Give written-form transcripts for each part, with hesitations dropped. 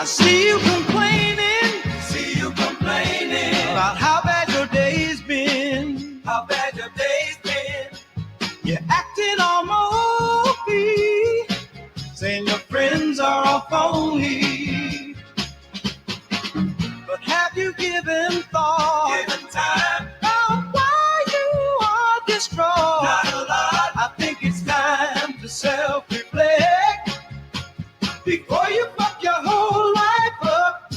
I see you complaining about how bad your day's been. You're acting all mopey, saying your friends are all phony. But have you given thought of why you are distraught? Not a lot. I think it's time to self-reflect before you fuck your whole life up.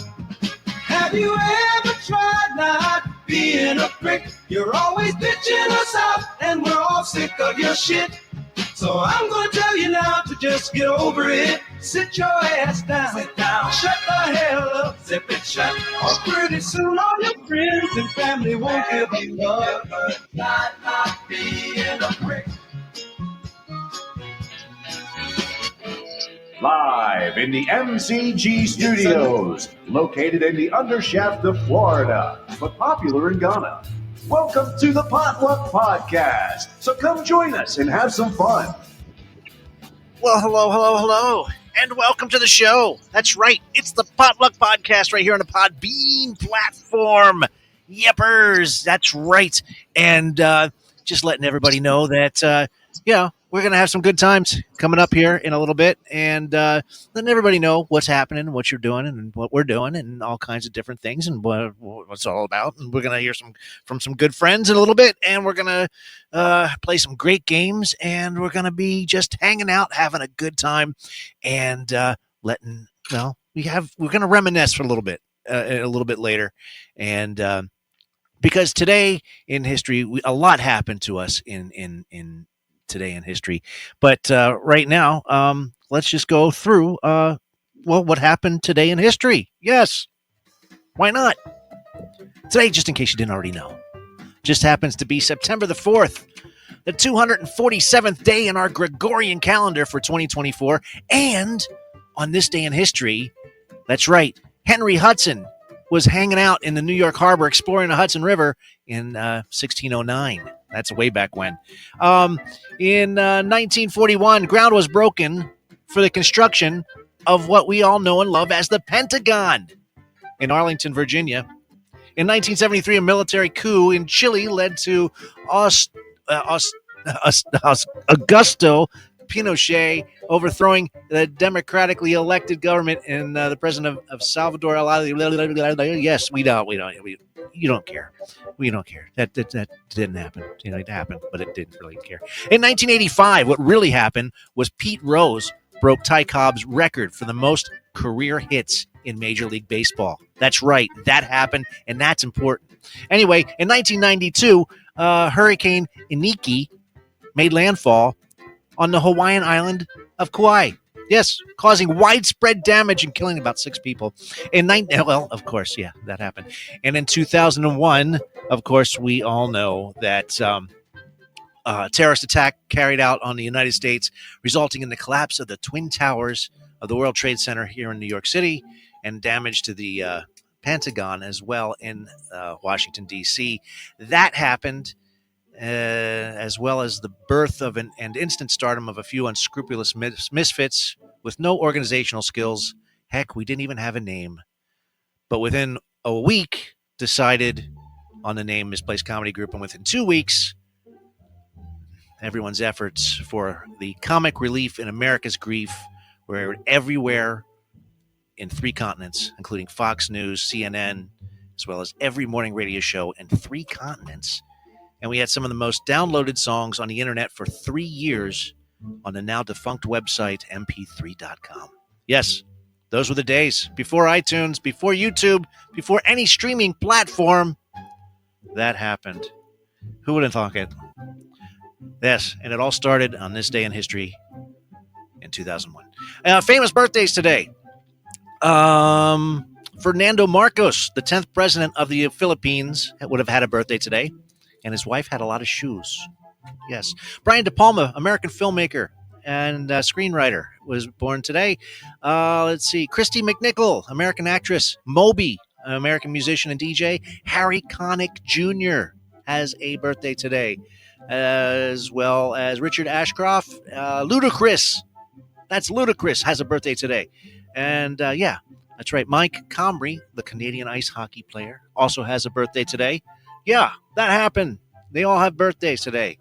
Have you ever tried not being a prick? You're always bitching us out, and we're all sick of your shit. So I'm gonna tell you now to just get over it. Sit your ass down. Sit down. Shut the hell up. Zip it shut. Or pretty soon all your friends and family won't give you love. Not being a prick. Live in the MCG studios, located in the undershaft of Florida, but popular in Ghana. Welcome to the Potluck Podcast. So come join us and have some fun. Well, hello, and welcome to the show. That's right, it's the Potluck Podcast right here on the Podbean platform. Yepers, that's right. And just letting everybody know that, we're going to have some good times coming up here in a little bit, and letting everybody know what's happening, what you're doing, and what we're doing, and all kinds of different things, and what it's all about. And we're going to hear from some good friends in a little bit, and we're going to play some great games, and we're going to be just hanging out, having a good time, and we're going to reminisce for a little bit later, and because today in history, a lot happened to us in today in history. But right now, let's just go through, what happened today in history. Yes. Why not? Today, just in case you didn't already know, just happens to be September the 4th, the 247th day in our Gregorian calendar for 2024. And on this day in history, that's right, Henry Hudson was hanging out in the New York Harbor exploring the Hudson River in 1609. That's way back when. In 1941, ground was broken for the construction of what we all know and love as the Pentagon in Arlington, Virginia. In 1973, a military coup in Chile led to Augusto Pinochet overthrowing the democratically elected government and the president of Salvador Allende. Yes, we don't. You don't care. We don't care. That didn't happen. It happened, but it didn't really care. In 1985, what really happened was Pete Rose broke Ty Cobb's record for the most career hits in Major League Baseball. That's right. That happened, and that's important. Anyway, in 1992, Hurricane Iniki made landfall on the Hawaiian island of Kauai. Yes, causing widespread damage and killing about 6 people. Of course, yeah, that happened. And in 2001, of course, we all know that terrorist attack carried out on the United States, resulting in the collapse of the Twin Towers of the World Trade Center here in New York City and damage to the Pentagon as well in Washington, D.C. That happened. As well as the birth of and instant stardom of a few unscrupulous misfits with no organizational skills. Heck, we didn't even have a name. But within a week, decided on the name Misplaced Comedy Group, and within 2 weeks, everyone's efforts for the comic relief in America's grief were everywhere in 3 continents, including Fox News, CNN, as well as every morning radio show in 3 continents. And we had some of the most downloaded songs on the internet for 3 years on the now defunct website, mp3.com. Yes, those were the days. Before iTunes, before YouTube, before any streaming platform. That happened. Who would have thought it? Yes, and it all started on this day in history in 2001. Famous birthdays today. Fernando Marcos, the 10th president of the Philippines, would have had a birthday today. And his wife had a lot of shoes. Yes. Brian De Palma, American filmmaker and screenwriter, was born today. Let's see. Christy McNichol, American actress. Moby, American musician and DJ. Harry Connick Jr. has a birthday today, as well as Richard Ashcroft. Ludacris. That's Ludacris has a birthday today. And That's right. Mike Comrie, the Canadian ice hockey player, also has a birthday today. Yeah, that happened. They all have birthdays today.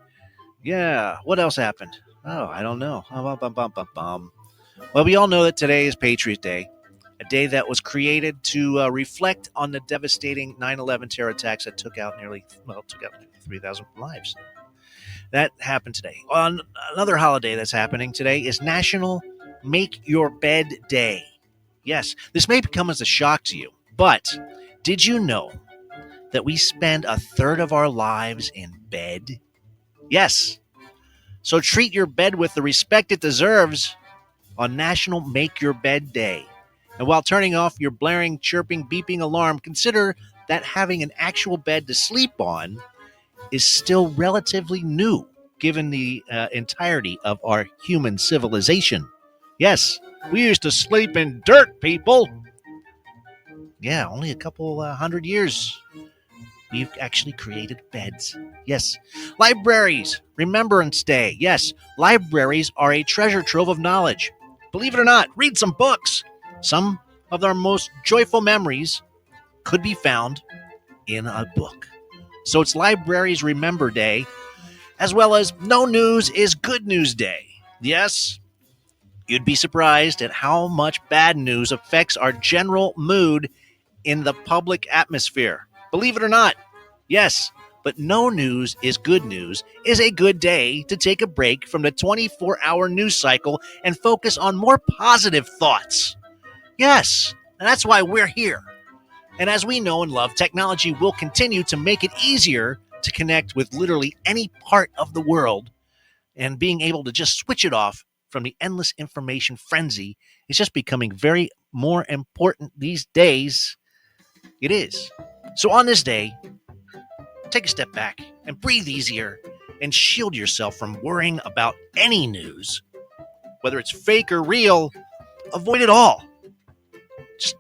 Yeah. What else happened? Oh, I don't know. Well, we all know that today is Patriot Day, a day that was created to reflect on the devastating 9/11 terror attacks that took out nearly 3,000 lives. That happened today. On another holiday that's happening today is National Make Your Bed Day. Yes, this may come as a shock to you, but did you know that we spend a third of our lives in bed? Yes. So treat your bed with the respect it deserves on National Make Your Bed Day. And while turning off your blaring, chirping, beeping alarm, consider that having an actual bed to sleep on is still relatively new given the entirety of our human civilization. Yes, we used to sleep in dirt, people. Yeah, only a couple hundred years. We've actually created beds. Yes. Libraries, Remembrance Day. Yes, libraries are a treasure trove of knowledge. Believe it or not, read some books. Some of our most joyful memories could be found in a book. So it's Libraries Remember Day, as well as No News is Good News Day. Yes, you'd be surprised at how much bad news affects our general mood in the public atmosphere. Believe it or not, yes, but No News is Good News is a good day to take a break from the 24-hour news cycle and focus on more positive thoughts. Yes, and that's why we're here. And as we know and love, technology will continue to make it easier to connect with literally any part of the world, and being able to just switch it off from the endless information frenzy is just becoming very more important these days. It is. So on this day, take a step back and breathe easier and shield yourself from worrying about any news. Whether it's fake or real, avoid it all. Just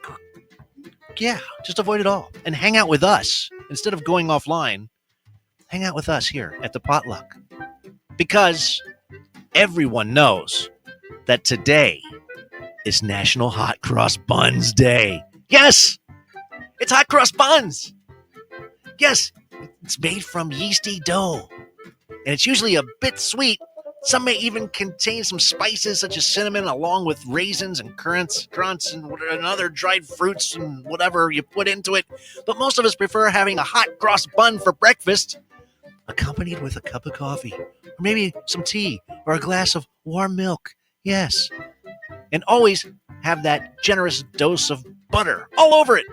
avoid it all. And hang out with us. Instead of going offline, hang out with us here at the potluck. Because everyone knows that today is National Hot Cross Buns Day. Yes! It's hot cross buns! Yes, it's made from yeasty dough. And it's usually a bit sweet. Some may even contain some spices such as cinnamon, along with raisins and currants and other dried fruits and whatever you put into it. But most of us prefer having a hot cross bun for breakfast, accompanied with a cup of coffee, or maybe some tea, or a glass of warm milk. Yes. And always have that generous dose of butter all over it.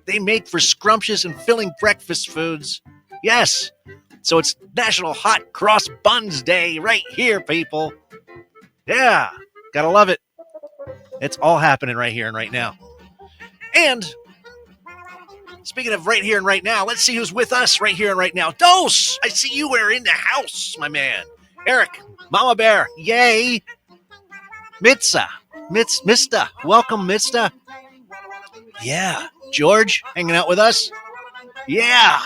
They make for scrumptious and filling breakfast foods. Yes. So it's National Hot Cross Buns Day right here, people. Yeah. Gotta love it. It's all happening right here and right now. And speaking of right here and right now, let's see who's with us right here and right now. Dose, I see you are in the house, my man. Eric, Mama Bear, yay. Mista, welcome, Mista. Yeah. George, hanging out with us. Yeah.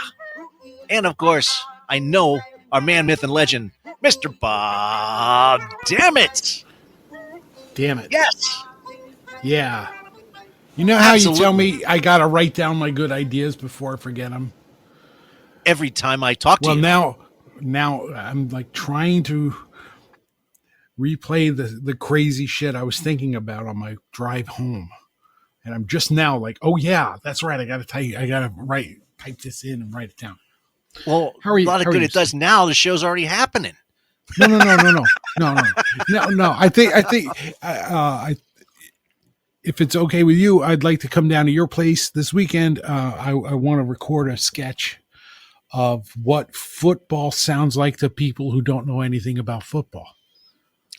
And of course, I know our man, myth, and legend, Mr. Bob Dammit. Damn it. Yes. Yeah. You know how you tell me I got to write down my good ideas before I forget them? Every time I talk to you. Well, now I'm like trying to replay the crazy shit I was thinking about on my drive home. And I'm just now like, oh yeah, that's right. I got to type this in and write it down. Well, a lot of good it does now. The show's already happening. No. I think if it's okay with you, I'd like to come down to your place this weekend. I want to record a sketch of what football sounds like to people who don't know anything about football.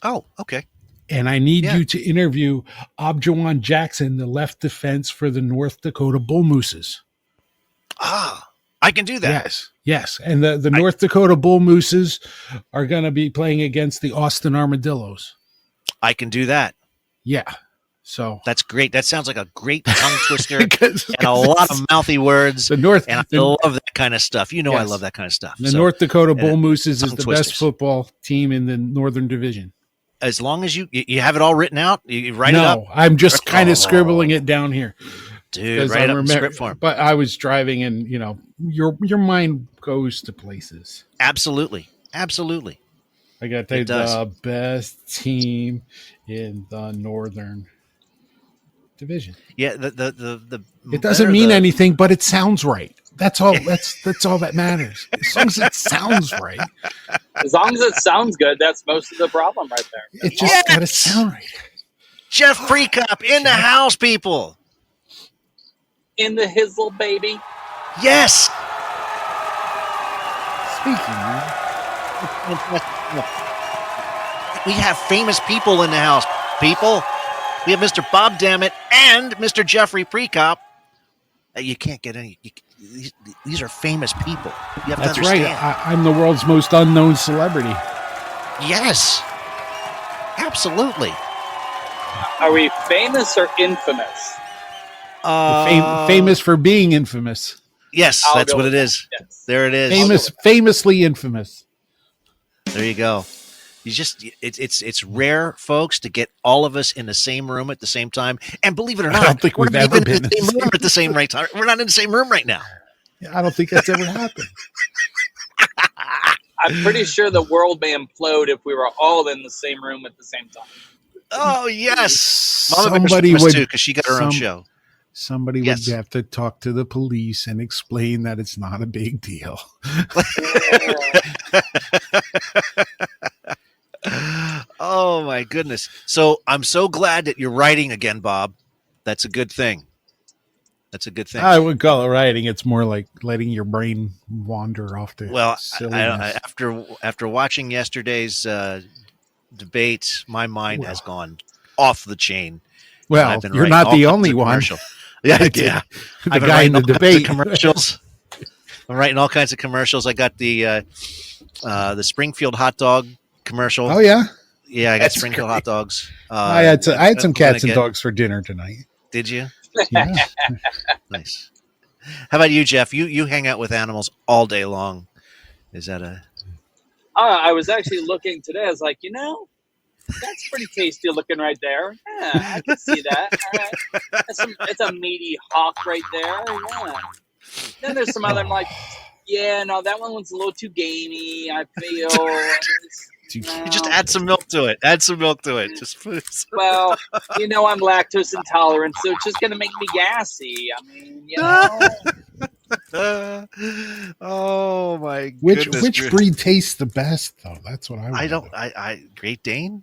Oh, okay. And I need you to interview Objuan Jackson, the left defense for the North Dakota Bull Mooses. Ah, I can do that. Yes. And the North Dakota Bull Mooses are going to be playing against the Austin Armadillos. I can do that. Yeah. So that's great. That sounds like a great tongue twister and a lot of mouthy words. I love that kind of stuff. You know, yes. I love that kind of stuff. The North Dakota Bull Mooses is the best football team in the Northern Division. As long as you have it all written out, you write it up. No, I'm just kind of scribbling it down here. Dude, write it up in script form. But I was driving, and your mind goes to places. Absolutely. Absolutely. I got to tell you, the best team in the Northern Division. Yeah, the it doesn't mean anything, but it sounds right. That's all. That's all that matters. As long as it sounds right. As long as it sounds good, that's most of the problem right there. It just got to sound right. Jeff Prekop in the house, people. In the hizzle, baby. Yes. Speaking we have famous people in the house, people. We have Mr. Bob Dammit and Mr. Jeffrey Prekop. You can't get any. These are famous people. You have That's to understand. right. I'm the world's most unknown celebrity. Yes. Absolutely. Are we famous or infamous? Famous for being infamous. Yes, that's what it is. Yes. There it is. Famously infamous. There you go. It's rare, folks, to get all of us in the same room at the same time. And believe it or not, I don't think we've ever been in the same room at the same right time. We're not in the same room right now. Yeah, I don't think that's ever happened. I'm pretty sure the world may implode if we were all in the same room at the same time. Oh yes, Somebody would too, because she got her own show. Somebody would have to talk to the police and explain that it's not a big deal. Oh my goodness. So I'm so glad that you're writing again, Bob. That's a good thing. That's a good thing. I would call it writing. It's more like letting your brain wander off to silliness. After watching yesterday's debate, my mind has gone off the chain. Well, you're not the only one. Yeah. The guy in the debate. Commercials. I'm writing all kinds of commercials. I got the Springfield hot dog commercial. Oh yeah, yeah. I got Springfield hot dogs. I had some cats and dogs for dinner tonight. Did you? Yeah. Nice. How about you, Jeff? You hang out with animals all day long. Is that a? I was actually looking today. I was like, that's pretty tasty looking right there. Yeah, I can see that. All right. It's a meaty hawk right there. Yeah. Then there's some other, I'm like, yeah, no, that one was a little too gamey. I feel. You just add some milk to it. Just well, I'm lactose intolerant, so it's just gonna make me gassy. I mean, Oh my goodness. Which breed tastes the best though? That's what I don't. Great Dane.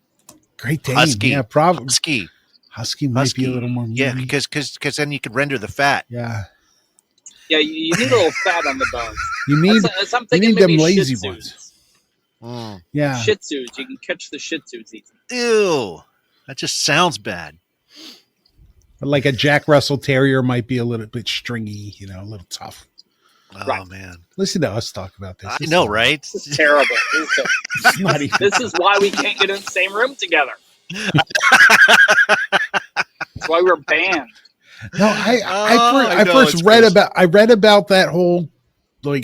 Great Dane. Husky. Yeah, probably. Husky might be a little more. Yeah, because then you could render the fat. Yeah. Yeah, you need a little fat on the bones. You need them lazy ones. Yeah. Shih Tzus. You can catch the Shih Tzus easy. Ew. That just sounds bad. But like a Jack Russell Terrier might be a little bit stringy, a little tough. Oh, man. Listen to us talk about this. I know, right? This is terrible. This is why we can't get in the same room together. That's why we're banned. No, I first read about that whole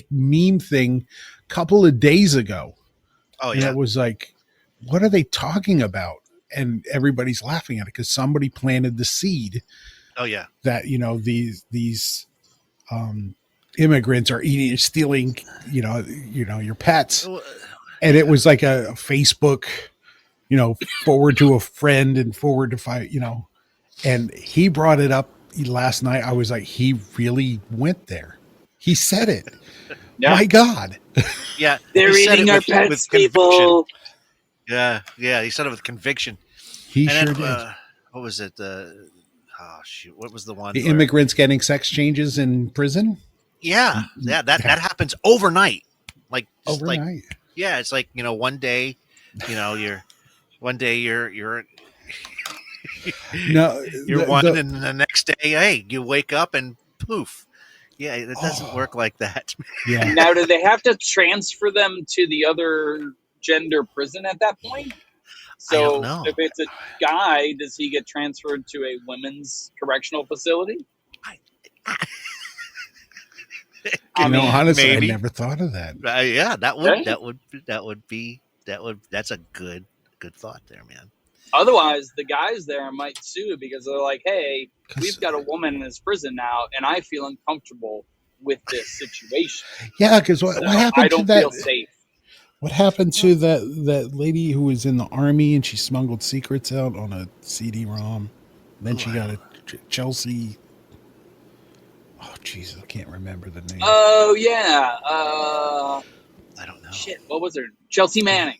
meme thing a couple of days ago. Oh yeah, and it was like, what are they talking about? And everybody's laughing at it because somebody planted the seed. Oh yeah, that these immigrants are stealing your pets, and it was like a Facebook, forward to a friend and forward to fight, and he brought it up last night. I was like, he really went there. He said it. Yeah. My God. Yeah. They're eating our pets, people. Yeah. Yeah. He said it with conviction. He sure did. What was it? What was the one? The immigrants getting sex changes in prison? Yeah. Yeah. That happens overnight. Overnight. It's like, one day, you're and the next day, hey, you wake up and poof. Yeah, it doesn't work like that. Yeah. Now, do they have to transfer them to the other gender prison at that point? So I don't know. If it's a guy, does he get transferred to a women's correctional facility? Honestly, I never thought of that. Yeah, that's a good. good thought there, man. Otherwise, the guys there might sue because they're like, "Hey, we've got a woman in this prison now, and I feel uncomfortable with this situation. Yeah, because what So happened I to don't that? feel safe." What happened to that lady who was in the army and she smuggled secrets out on a CD-ROM? Then she got a Chelsea. Oh, Jesus, I can't remember the name. Oh yeah, I don't know. shit. What was her? Chelsea Manning.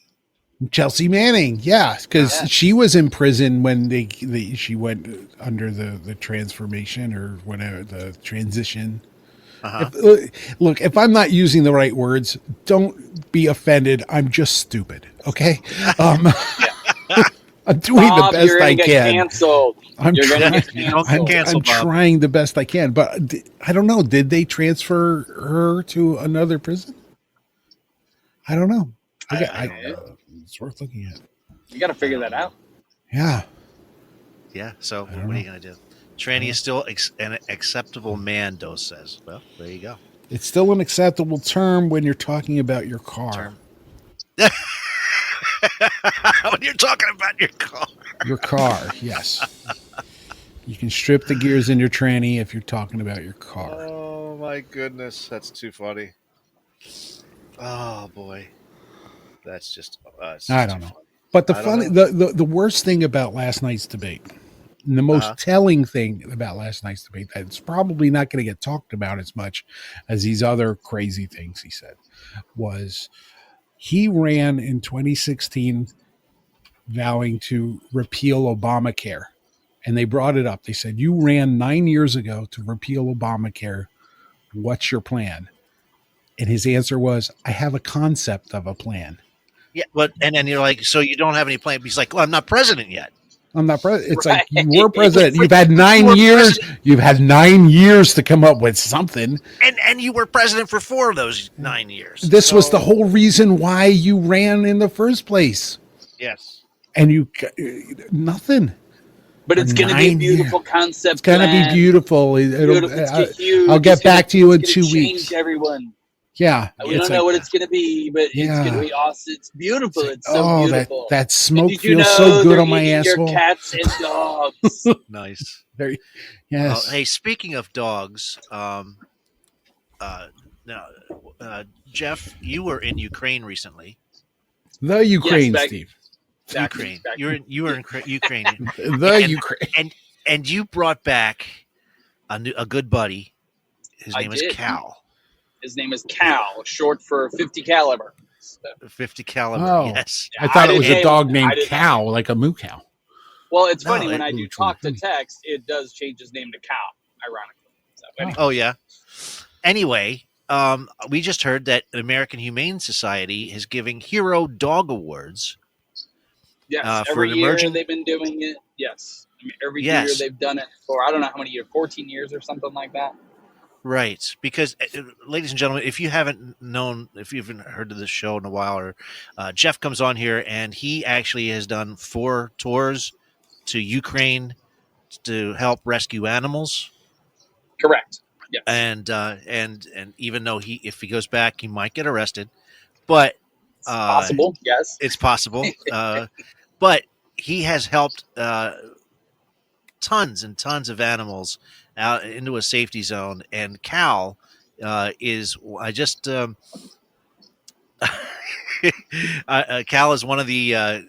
Chelsea Manning, yeah, because Yes. she was in prison when she went under the transformation or whatever, the transition. Uh-huh. Look, if I'm not using the right words, don't be offended. I'm just stupid. Okay. I'm doing Bob, the best you're I gonna get can. canceled. You're gonna get You don't canceled. get canceled, I'm Bob. trying the best I can, but I don't know. Did they transfer her to another prison? I don't know. I don't know. It's worth looking at. You got to figure that out. Yeah. Yeah. So don't what are you know. gonna do? Tranny is still an acceptable man, Dose says. Well, there you go. It's still an acceptable term when you're talking about your car. Term. When you're talking about your car. Your car, yes. You can strip the gears in your tranny if you're talking about your car. Oh my goodness, that's too funny. Oh boy, that's just. I don't know. But the I don't funny, know. the worst thing about last night's debate, and the most telling thing about last night's debate, that's probably not going to get talked about as much as these other crazy things he said, was he ran in 2016 vowing to repeal Obamacare. And they brought it up. They said, you ran 9 years ago to repeal Obamacare. What's your plan? And his answer was, I have a concept of a plan. Yeah, but and then you're like, so you don't have any plan? He's like, well, I'm not president yet. I'm not president. It's Right. like you were president. Like, You've had 9 you were years. president. You've had 9 years to come up with something. And you were president for 4 of those 9 years. This was the whole reason why you ran in the first place. Yes. And you nothing. But it's going to be a beautiful concept. It's going to be beautiful. I'll get back to you in 2 weeks. Everyone. Yeah. We don't know what it's going to be, but it's going to be awesome. It's beautiful. It's so beautiful. That smoke feels so good on my asshole. Your cats and dogs. Nice. Very, yes. Hey, speaking of dogs, Jeff, you were in Ukraine recently. The Ukraine, yes, Steve. Ukraine. You were in Ukraine. Ukraine. And you brought back a good buddy. His name is Cal. His name is Cal, short for 50 caliber. 50 caliber. Oh, yes. I thought it was a dog named Cow, like a moo cow. Well, it's funny when I do talk to text, it does change his name to Cal, ironically. So, anyway. Oh yeah. Anyway, we just heard that the American Humane Society is giving Hero Dog Awards. Yes, every year they've been doing it. Yes, every year they've done it for I don't know how many years, 14 years or something like that. Right, because ladies and gentlemen, if you haven't heard of this show in a while, or Jeff comes on here and he actually has done 4 tours to Ukraine to help rescue animals. Correct. Yes. And even though if he goes back, he might get arrested, but it's possible. Yes, it's possible. But he has helped tons and tons of animals out into a safety zone, and Cal is Cal is one of the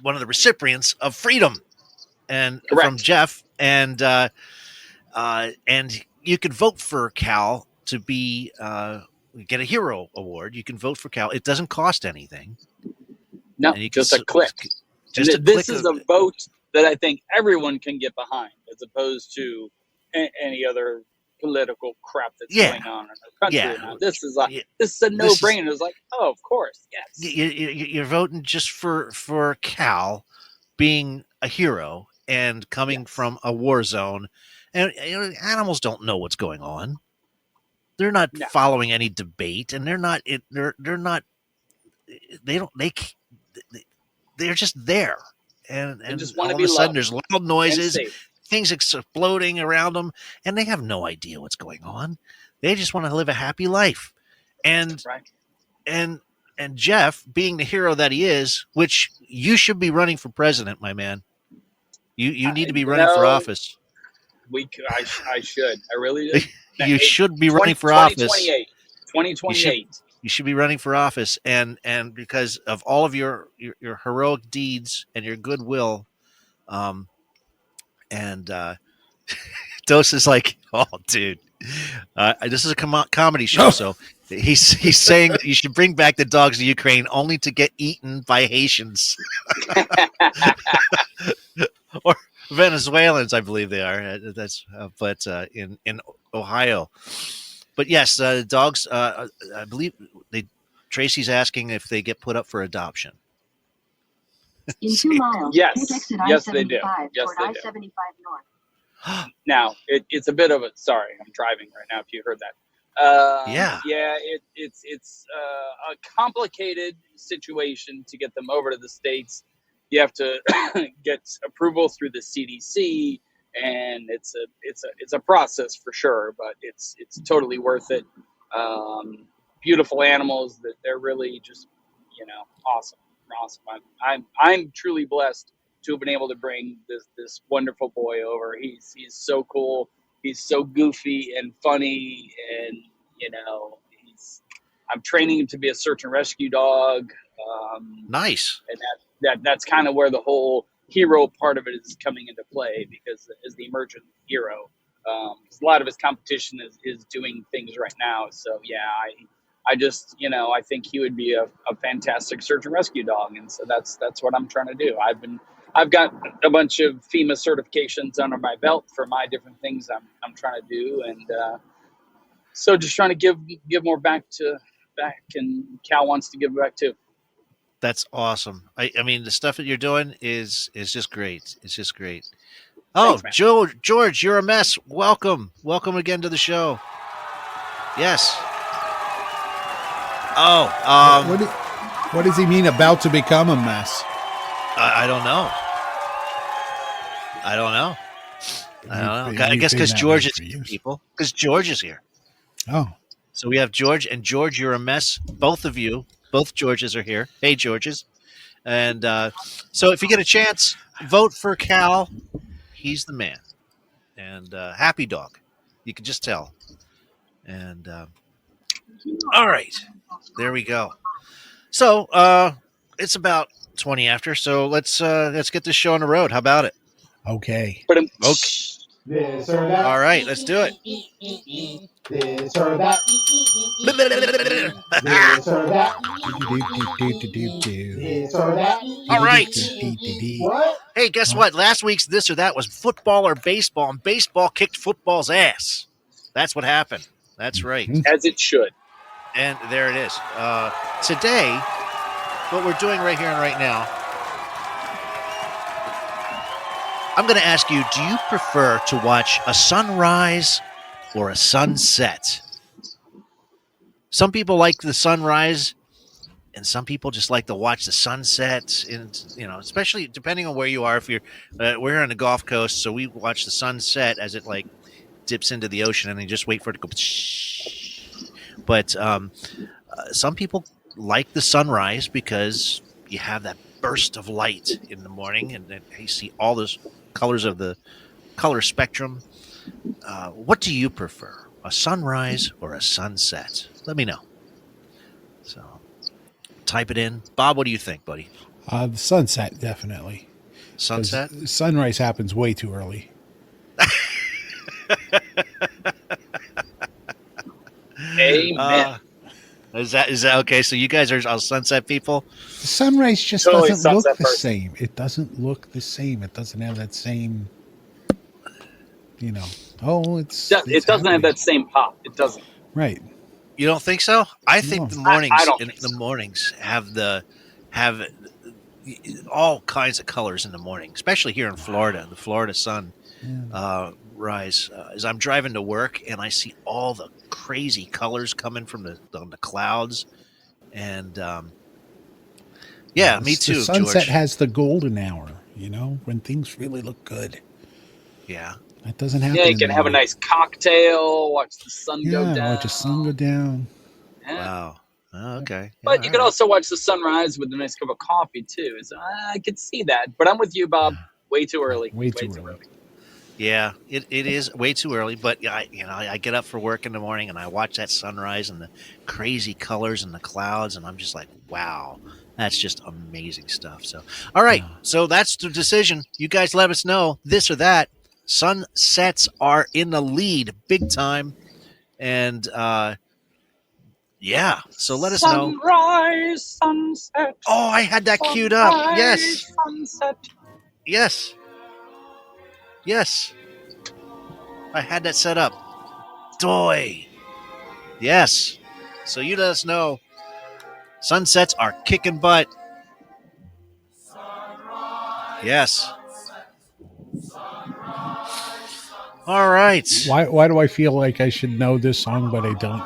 recipients of freedom and from Jeff, and you can vote for Cal to be get a hero award. You can vote for Cal. It doesn't cost anything. No, just a click. This is a vote that I think everyone can get behind, as opposed to any other political crap that's going on in our country. Yeah. This is a no-brainer. It's like, oh, of course, yes. You're voting just for Cal being a hero and coming from a war zone, and animals don't know what's going on. They're not following any debate, and they're just there, and just all of a sudden there's loud noises, things exploding around them, and they have no idea what's going on. They just want to live a happy life, and And Jeff, being the hero that he is, which you should be running for president, my man. You need to be running for office. I should. I really do. You should be running for office. 2028. You should be running for office, and because of all of your heroic deeds and your goodwill, and Dos is like, oh, dude, this is a comedy show, so he's saying that you should bring back the dogs to Ukraine only to get eaten by Haitians or Venezuelans, I believe they are. That's but in Ohio. But yes, dogs. I believe Tracy's asking if they get put up for adoption. In 2 miles, Yes. take exit Yes, they do. I-75 Yes, toward they do. I-75 north. Now, it's a bit of a sorry. I'm driving right now. If you heard that, Yeah. It's a complicated situation to get them over to the States. You have to get approval through the CDC, and it's a process for sure. But it's totally worth it. Beautiful animals that they're really just awesome. I'm truly blessed to have been able to bring this wonderful boy over. He's so cool. He's so goofy and funny, and I'm training him to be a search and rescue dog. Nice. And that's kind of where the whole hero part of it is coming into play, because as the emergent hero, because a lot of his competition is doing things right now. So yeah, I just, I think he would be a fantastic search and rescue dog. And so that's what I'm trying to do. I've got a bunch of FEMA certifications under my belt for my different things I'm trying to do. And so just trying to give more back, and Cal wants to give back too. That's awesome. I mean, the stuff that you're doing is just great. It's just great. Oh, Thanks, man. George, you're a mess. Welcome again to the show. Yes. Oh, what does he mean about to become a mess? I don't know. I guess because George is here, people. Because George is here. Oh. So we have George, and George, you're a mess. Both of you, both Georges are here. Hey, Georges. And so if you get a chance, vote for Cal. He's the man. And happy dog. You can just tell. And all right. There we go. So it's about 20 after. So let's get this show on the road. How about it? Okay. But Okay. This or that. All right, let's do it. This or that. This or that. This or that. All right. What? Hey, guess what? Last week's This or That was football or baseball, and baseball kicked football's ass. That's what happened. That's right. as it should. And there it is. Today, what we're doing right here and right now, I'm going to ask you, do you prefer to watch a sunrise or a sunset? Some people like the sunrise, and some people just like to watch the sunset. And especially depending on where you are. If you're, we're here on the Gulf Coast, so we watch the sunset as it like dips into the ocean, and then just wait for it to go. But some people like the sunrise because you have that burst of light in the morning, and then you see all those colors of the color spectrum. What do you prefer, a sunrise or a sunset? Let me know. So type it in. Bob, what do you think, buddy? The sunset, definitely. 'Cause Sunset? sunrise happens way too early. Amen. Is that okay? So you guys are sunset people? The sunrise just Totally doesn't look sunset the person. same. It doesn't look the same. It doesn't have that same, It doesn't have happening. that same pop. It doesn't. Right. You don't think so? I think the mornings I don't think so. the mornings have all kinds of colors in the morning, especially here in Florida. The Florida sun rise as I'm driving to work, and I see all the crazy colors coming from the clouds, and me too. The sunset George. has the golden hour. When things really look good. Yeah. That doesn't happen. Yeah, you can have a nice cocktail, watch the sun go down. watch the sun go down. Yeah. Wow. Oh, okay. But Yeah, you all could right. also watch the sunrise with a nice cup of coffee too. So I could see that. But I'm with you, Bob. Way too early. Way too early. Yeah, it is way too early, but I get up for work in the morning and I watch that sunrise and the crazy colors and the clouds, and I'm just like, wow, that's just amazing stuff. So, all right, so that's the decision. You guys let us know this or that. Sunsets are in the lead big time, and yeah, so let us know. Sunrise, sunset. Oh, I had that queued up. Yes, Sunset. yes, yes. I had that set up. Doy. Yes. So you let us know. Sunsets are kicking butt. Yes. All right. Why do I feel like I should know this song, but I don't?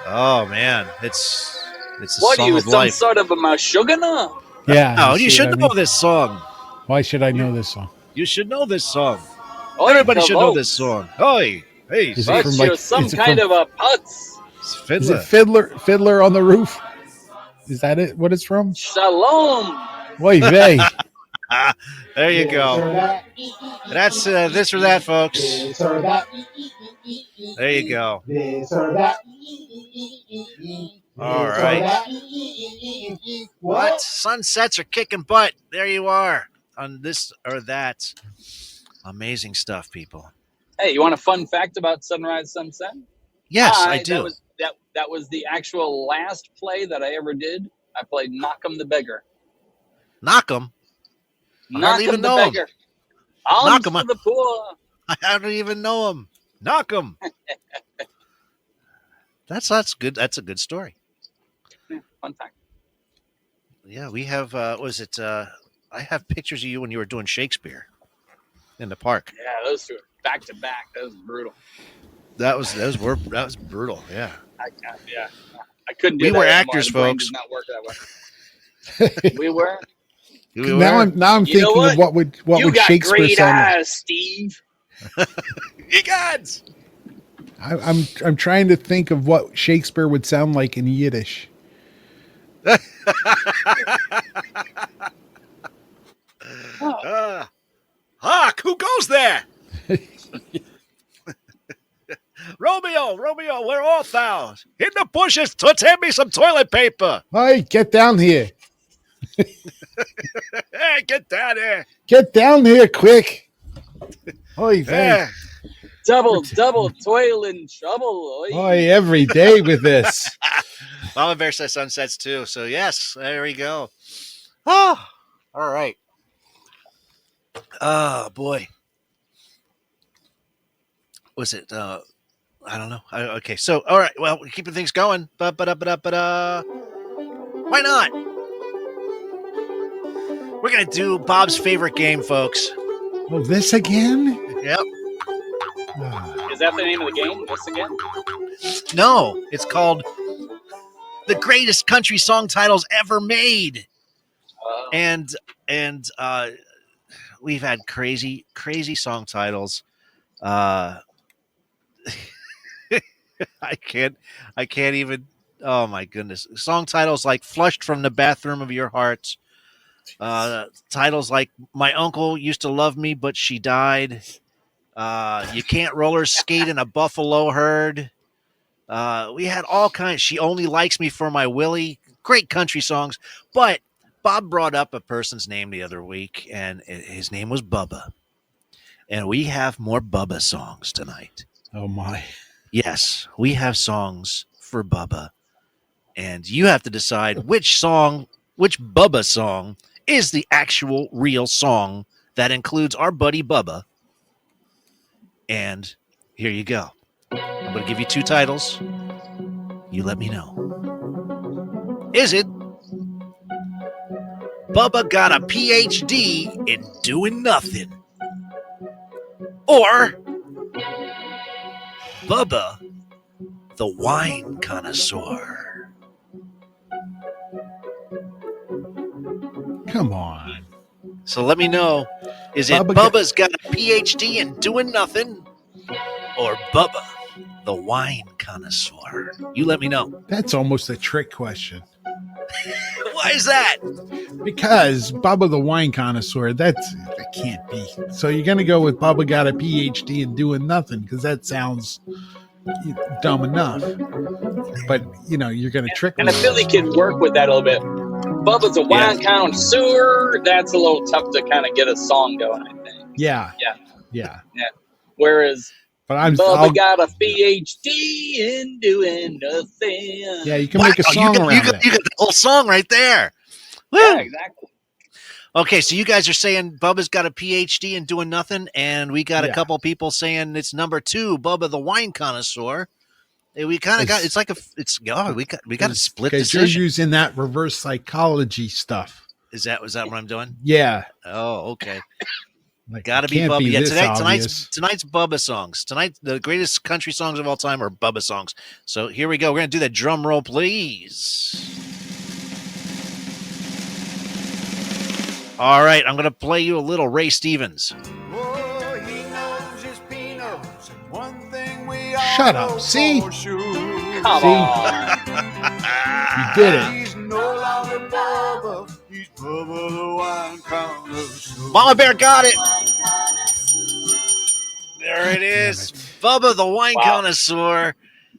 Oh man, it's a What are song you, of some life. sort of a Mashugana? Yeah. Oh, you see should what I know mean? this song. Why should I know this song? You should know this song. Oi, Everybody should know Kavok. this song. Oi, hey, Is it But from, you're like, some is it kind from- of a putz. it's Is Fiddler. it Fiddler on the Roof? Is that it? What it's from? Shalom. Oy vey. There you go. That's this or that, folks. There you go. All right. What? Sunsets are kicking butt. There you are on this or that. Amazing stuff, people. Hey, you want a fun fact about Sunrise Sunset? Yes, I do. That was the actual last play that I ever did. I played Knock 'em the Beggar. Knock 'em. I Knock hardly 'em even the know 'em. Beggar. Knock Alms 'em. for the poor. I don't even know him. Knock 'em. That's good. That's a good story. Yeah, fun fact. Yeah, we have. I have pictures of you when you were doing Shakespeare in the park. Yeah, those two back to back. That was brutal. That was brutal. Yeah. I couldn't do We that were anymore. actors, The brain folks. does not work that way. We were. Now I'm You know thinking of what would You got Shakespeare great sound like. eyes, Steve. You gods. I'm trying to think of what Shakespeare would sound like in Yiddish. Hark! Who goes there? Romeo, where art thou? In the bushes, Toots, hand me some toilet paper. Hey, get down here. Hey, get down here. Get down here quick. Oy vey. Yeah. Double toil and trouble. Oy. Oy, every day with this. Mama Bear says sunsets too. So yes, there we go. Oh, all right. Oh boy. Was it? I don't know. Okay, so all right. Well, we're keeping things going. Why not? We're gonna do Bob's favorite game, folks. Oh, this again? Yep. Is that the name of the game? This again? No, it's called the greatest country song titles ever made. And we've had crazy song titles. I can't even. Oh my goodness! Song titles like "Flushed from the Bathroom of Your Heart." Titles like "My Uncle Used to Love Me, but She Died." You can't roller skate in a buffalo herd. We had all kinds. She Only Likes Me for My Willie. Great country songs. But Bob brought up a person's name the other week, and his name was Bubba. And we have more Bubba songs tonight. Oh my. Yes, we have songs for Bubba. And you have to decide which Bubba song is the actual real song that includes our buddy Bubba. And here you go. I'm going to give you two titles. You let me know. Is it Bubba got a PhD in doing nothing? Or Bubba, the wine connoisseur? Come on. So let me know. Is it Bubba's got a PhD in doing nothing? Or Bubba, the wine connoisseur? You let me know. That's almost a trick question. Why is that? Because Bubba the wine connoisseur, that can't be. So you're going to go with Bubba got a PhD and doing nothing because that sounds dumb enough. But, you're going to trick me. And I feel he can work with that a little bit. Bubba's a wine connoisseur. That's a little tough to kind of get a song going, I think. Yeah. Whereas but Bubba got a PhD in doing nothing. Yeah, you can make a song around that. You got the whole song right there. Woo! Yeah, exactly. Okay, so you guys are saying Bubba's got a PhD in doing nothing, and we got a couple people saying it's number 2, Bubba the wine connoisseur. We kind of got we got to split decision. You're using that reverse psychology stuff. Was that what I'm doing? Yeah. Oh, okay. Like, Got to be Bubba. Be tonight's Bubba songs. Tonight, the greatest country songs of all time are Bubba songs. So here we go. We're going to do that drum roll, please. All right, I'm going to play you a little Ray Stevens. Oh, he knows his peanuts, and one thing we all Shut up. know See? for sure. Come on. You did it. He's no longer Bubba, he's Bubba the wine connoisseur. Mama Bear got it. There it is. Bubba the wine connoisseur.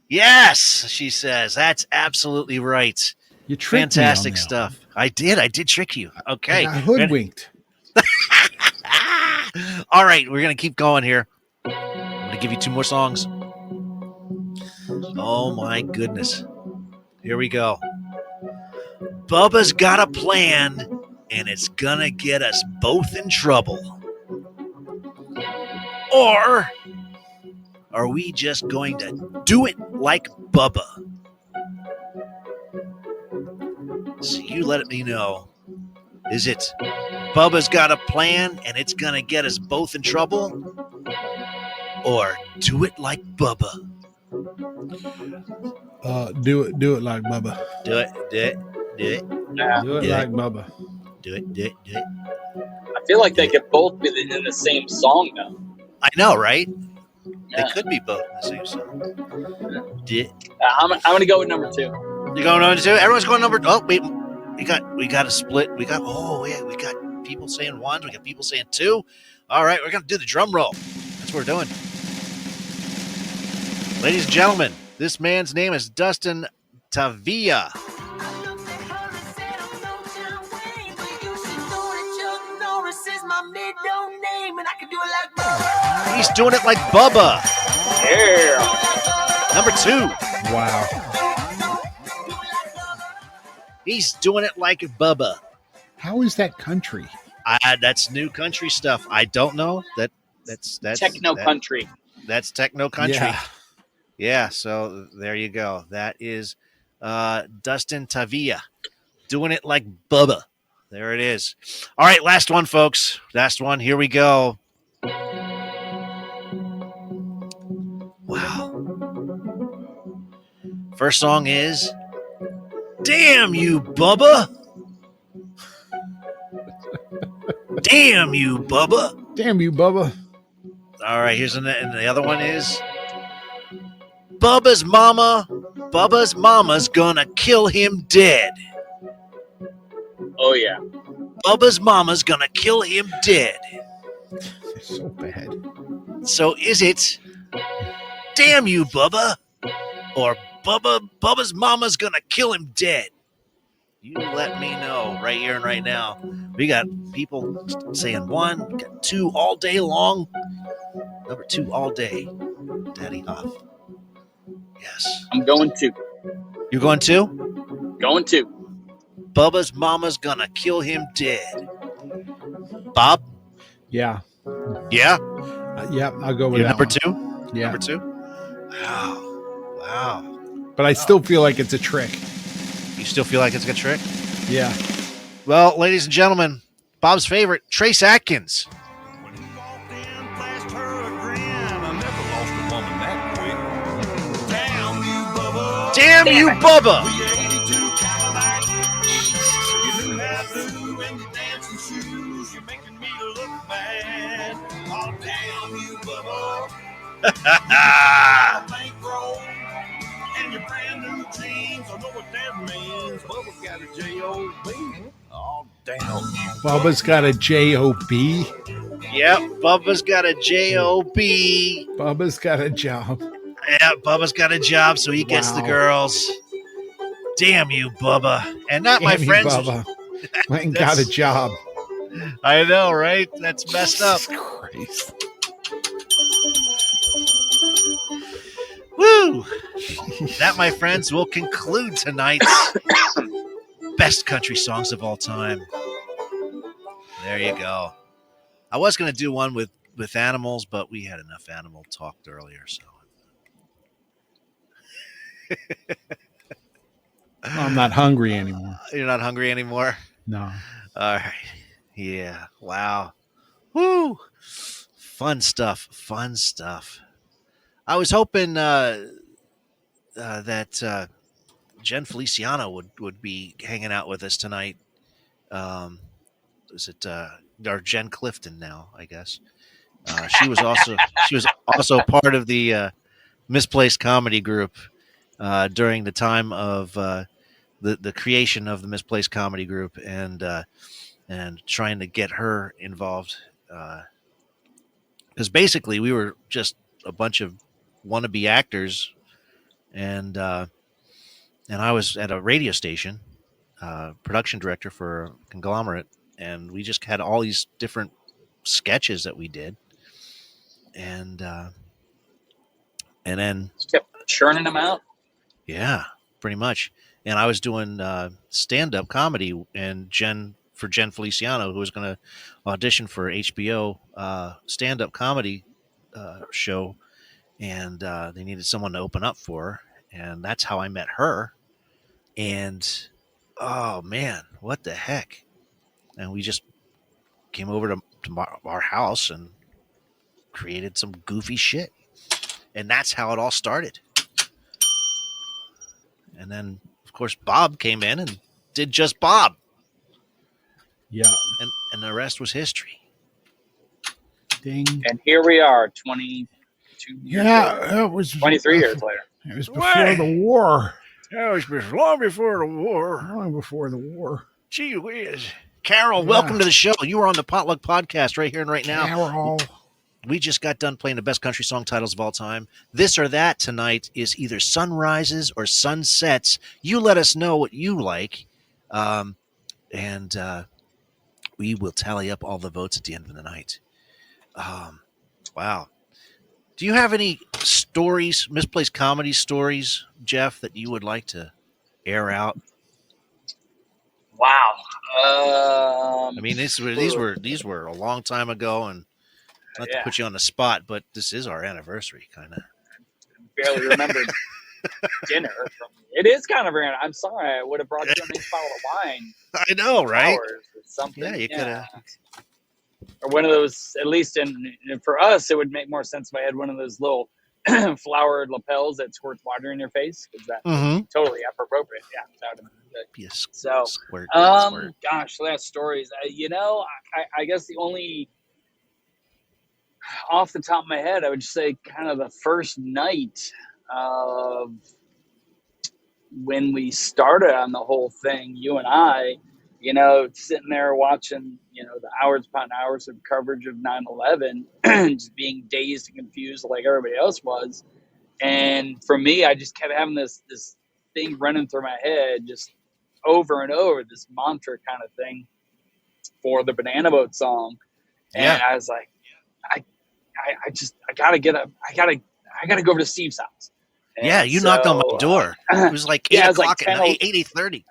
Yes, she says. That's absolutely right. You tricked Fantastic me on stuff. I did trick you. Okay. I got hoodwinked. All right, we're going to keep going here. I'm going to give you 2 more songs. Oh, my goodness. Here we go. Bubba's got a plan, and it's going to get us both in trouble. Or are we just going to do it like Bubba? So you let me know. Is it Bubba's got a plan and it's going to get us both in trouble? Or do it like Bubba? Do it like Bubba. Do it. Yeah. Do it like Bubba. Do it. I feel like they could both be in the same song, though. I know, right? Yeah. They could be both in the same song. I'm going to go with number 2. You going number 2? Everyone's going number. Oh, wait. We got a split. We got people saying 1. We got people saying 2. All right, we're gonna do the drum roll. That's what we're doing. Ladies and gentlemen, this man's name is Dustin Tavia. He's doing it like Bubba. Yeah. Number 2. Wow. He's doing it like Bubba. How is that country? That's new country stuff. I don't know. That's Techno country. That's techno country. Yeah. Yeah, so there you go. That is Dustin Tavia doing it like Bubba. There it is. All right, last one, folks. Last one. Here we go. Wow. First song is Damn You, Bubba. Damn you, Bubba. Damn you, Bubba. All right, here's and the other one is Bubba's mama's gonna kill him dead. Oh, yeah. Bubba's mama's gonna kill him dead. It's so bad. So is it Damn You, Bubba? Or Bubba's mama's gonna kill him dead? You let me know right here and right now. We got people saying 1, we got 2 all day long. Number 2 all day. Daddy Hoff. Yes. I'm going 2. You're going 2? Going 2. Bubba's mama's gonna kill him dead. Bob? Yeah. Yeah? Yeah, I'll go with You're that number one. 2? Yeah. Number 2? Wow. But I still feel like it's a trick. You still feel like it's a good trick? Yeah. Well, ladies and gentlemen, Bob's favorite, Trace Atkins. When he walked in, flashed her a grin. I never lost a woman that quick. Damn you, Bubba. Damn you, Bubba! We 82 Cadillac. You knew how to do in your dancing shoes. You're making me look bad. Oh, damn you, Bubba. Bankroll your brand new jeans. I know what that means. Bubba's got a J-O-B. Oh, damn. Bubba's got a J-O-B. Yep, Bubba's got a J-O-B. Bubba's got a job. Yeah, Bubba's got a job, so he gets the Wow. girls. Damn you, Bubba. And not my Damn you, friends. Bubba. Went and got a job. I know, right? That's messed up. Jesus Christ. Woo! That, my friends, will conclude tonight's best country songs of all time. There you go. I was going to do one with animals, but we had enough animal talked earlier, so. I'm not hungry anymore. You're not hungry anymore? No. All right. Yeah. Wow. Woo! Fun stuff. Fun stuff. I was hoping that Jen Feliciano would be hanging out with us tonight. Is it or Jen Clifton now? I guess she was also part of the Misplaced Comedy Group during the time of the creation of the Misplaced Comedy Group, and trying to get her involved because basically we were just a bunch of wannabe actors, and I was at a radio station, production director for a conglomerate, and we just had all these different sketches that we did, and then Just kept churning them out. yeah, pretty much. And I was doing stand-up comedy, and Jen Feliciano, who was going to audition for HBO stand-up comedy show, and they needed someone to open up for her, and that's how I met her. And oh man, what the heck! And we just came over to our house and created some goofy shit, and that's how it all started. And then, of course, Bob came in and did just Bob. Yeah. And the rest was history. Ding. And here we are, 22 years later. Yeah, it was 23 years later. It was before the war. That was long before the war. Long before the war. Gee whiz. Carol, welcome to the show. You were on the Potluck Podcast right here and right now. Carol. We just got done playing the best country song titles of all time. This or that tonight is either sunrises or sunsets. You let us know what you like, and we will tally up all the votes at the end of the night. Wow. Do you have any stories, misplaced comedy stories, Jeff, that you would like to air out? Wow. I mean, these were a long time ago, and not to put you on the spot, but this is our anniversary, kind of. Barely remembered dinner. It is kind of random. I'm sorry. I would have brought you a nice bottle of wine. I know, right? Or something. Yeah, you could have. Or one of those, at least for us, it would make more sense if I had one of those little flowered lapels that squirts water in your face, because that's totally appropriate. Yeah, that would have been good. Yes. So, squirt. gosh, last stories. I guess the only, off the top of my head, I would say kind of the first night of when we started on the whole thing, you and I, sitting there watching, the hours upon hours of coverage of 9/11, just being dazed and confused like everybody else was. And for me, I just kept having this thing running through my head, just over and over, this mantra kind of thing for the Banana Boat song. And I was like, I gotta go over to Steve's house. And you knocked on my door. It was like 8 o'clock at night, 8:30.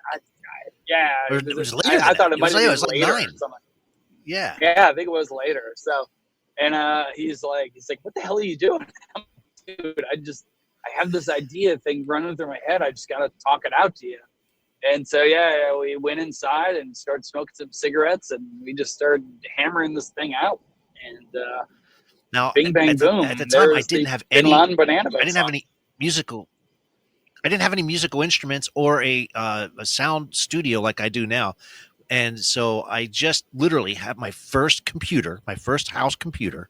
It was later. I thought it might have been like later. 9. Yeah, I think it was later. So, and he's like, what the hell are you doing? Dude, I have this idea thing running through my head. I just gotta talk it out to you. And so, we went inside and started smoking some cigarettes, and we just started hammering this thing out. And now, bing bang boom. At the time, I didn't have any. Banana Boat I didn't have any musical. I didn't have any musical instruments or a sound studio like I do now, and so I just literally had my first house computer.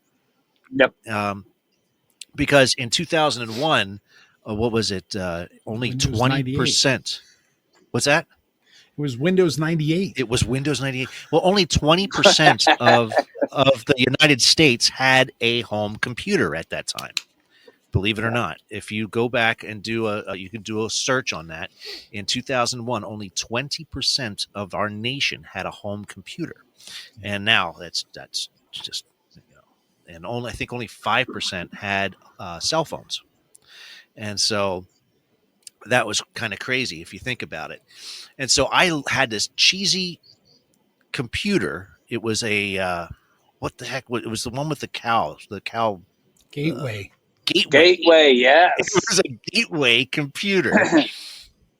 Yep. Because in 2001, what was it? Only Windows 20%. What's that? It was Windows 98. It was Windows 98. Well, only 20% of the United States had a home computer at that time. Believe it or not, if you go back and you can do a search on that. In 2001, only 20% of our nation had a home computer, and now that's just, and I think only 5% had cell phones, and so that was kind of crazy if you think about it. And so I had this cheesy computer. It was a what the heck? It was the one with the cow Gateway. Gateway, yes. It was a Gateway computer.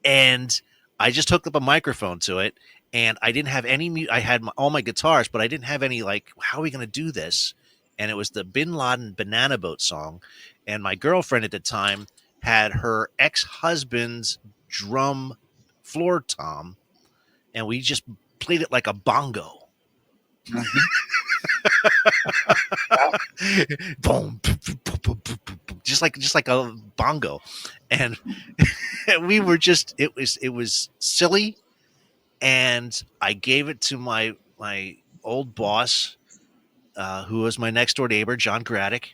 And I just hooked up a microphone to it, and I didn't have any I had all my guitars, but I didn't have any, like, how are we going to do this? And it was the Bin Laden Banana Boat song. And my girlfriend at the time had her ex-husband's drum floor tom, and we just played it like a bongo. Boom, just like a bongo, and we were just it was silly, and I gave it to my old boss, who was my next door neighbor, John Graddick,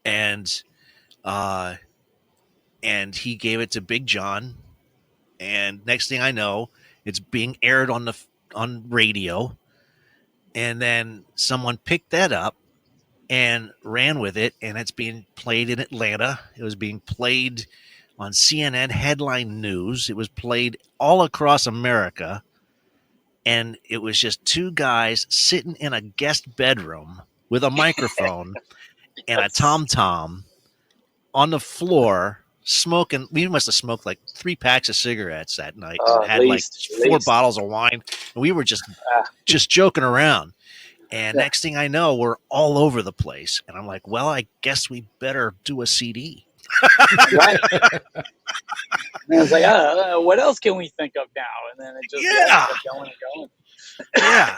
and he gave it to Big John, and next thing I know, it's being aired on radio. And then someone picked that up and ran with it, and it's being played in Atlanta. It was being played on CNN headline news. It was played all across America, and it was just two guys sitting in a guest bedroom with a microphone and a tom-tom on the floor smoking. We must have smoked like 3 packs of cigarettes that night, and had like 4 bottles of wine, and we were just joking around. And next thing I know, we're all over the place, and I'm like, well, I guess we better do a CD. Right. And I was like, what else can we think of now? And then it just kept going and going. Yeah.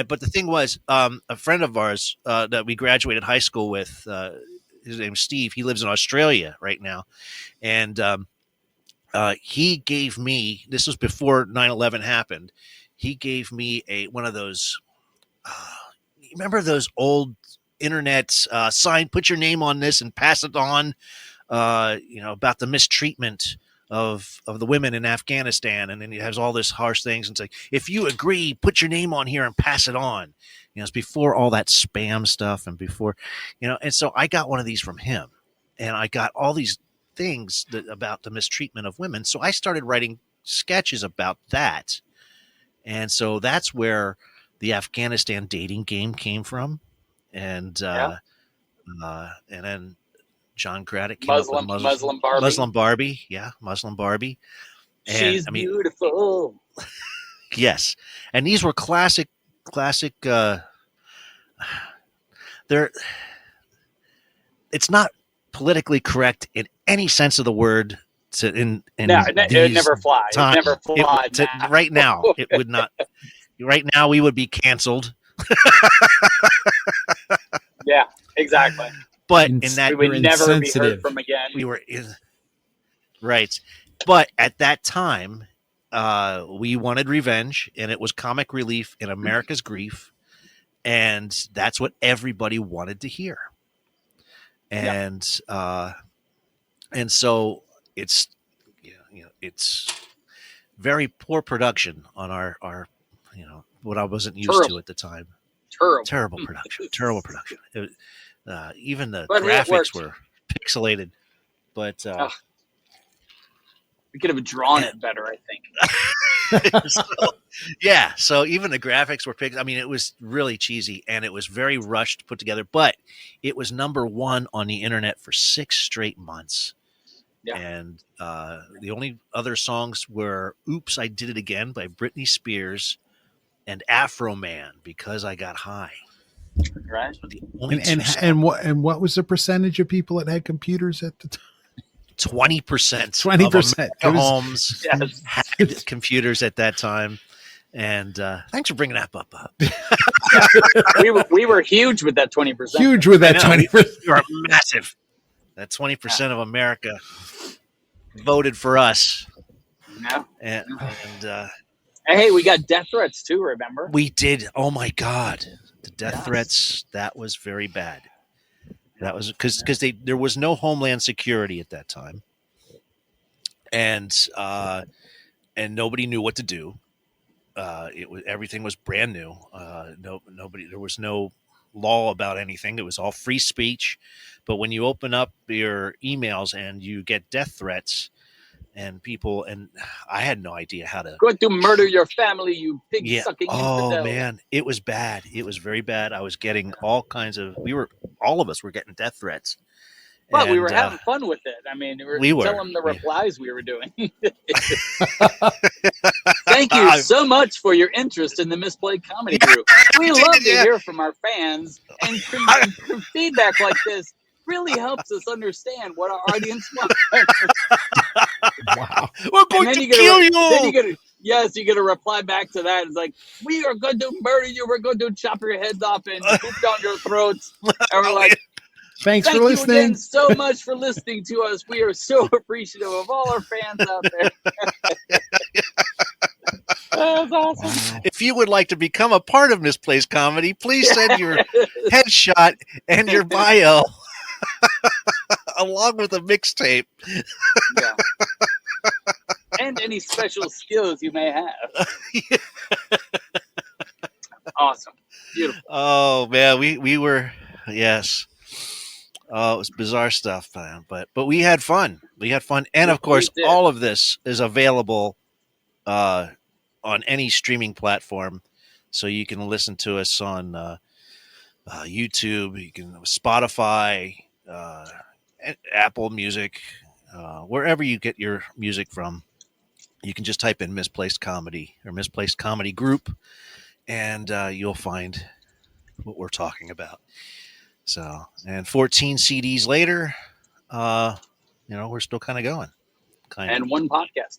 But the thing was, a friend of ours that we graduated high school with, his name's Steve. He lives in Australia right now. And he gave me, this was before 9/11 happened, he gave me one of those, remember those old internet sign, put your name on this and pass it on, about the mistreatment of the women in Afghanistan. And then it has all this harsh things. And it's like, if you agree, put your name on here and pass it on. It's before all that spam stuff and before, and so I got one of these from him, and I got all these things about the mistreatment of women. So I started writing sketches about that. And so that's where the Afghanistan dating game came from. And, and then John Graddick came up with Muslim Barbie. Muslim Barbie. Yeah. Muslim Barbie. And, she's beautiful. Yes. And these were classic, it's not politically correct in any sense of the word. It never fly. It never fly. Right now, it would not. Right now, we would be canceled. Yeah, exactly. But in that, we would never be heard from again. We were right. But at that time, we wanted revenge, and it was comic relief in America's grief, and that's what everybody wanted to hear. And so it's it's very poor production on our what I wasn't used to at the time. Terrible production. Even the graphics were pixelated, but we could have drawn it better, I think. So even the graphics were pixelated. I mean, it was really cheesy, and it was very rushed, put together, but it was #1 on the internet for 6 straight months. Yeah. And the only other songs were "Oops, I Did It Again" by Britney Spears and "Afro Man" because I got high. Right. So and what was the percentage of people that had computers at the time? 20%. 20%. Homes had computers at that time. And thanks for bringing that up. We were huge with that 20%. Huge with that 20%. We were massive. That 20% of America voted for us. Yeah. And Hey, we got death threats too, remember? we did. Oh my God. The death Yes. threats, that was very bad. That was because there was no Homeland Security at that time. And nobody knew what to do. Everything was brand new. Nobody. There was no law about anything. It was all free speech. But when you open up your emails and you get death threats, and people, and I had no idea how to. Going to murder your family, you pig sucking Oh infidel. man, it was bad. It was very bad. I was getting all kinds of. All of us were getting death threats. But we were having fun with it. I mean, we were telling them the replies we were doing. Thank you so much for your interest in the Misplaced Comedy Group. We love to hear from our fans, and feedback like this really helps us understand what our audience wants. Wow. We're going to kill you. Then you get a reply back to that. It's like, we are going to murder you. We're going to chop your heads off and poop down your throats. And we're like, Thank for you listening. again so much for listening to us. We are so appreciative of all our fans out there. That's awesome. If you would like to become a part of Misplaced Comedy, please send your headshot and your bio along with a mixtape. Yeah. And any special skills you may have. Awesome. Beautiful. Oh man, we were, yes. Oh, it was bizarre stuff, man. But we had fun. And of course, all of this is available on any streaming platform. So you can listen to us on YouTube, you can Spotify, Apple Music, wherever you get your music from. You can just type in Misplaced Comedy or Misplaced Comedy Group, and you'll find what we're talking about. So, and 14 CDs later, we're still kind of going. And one podcast.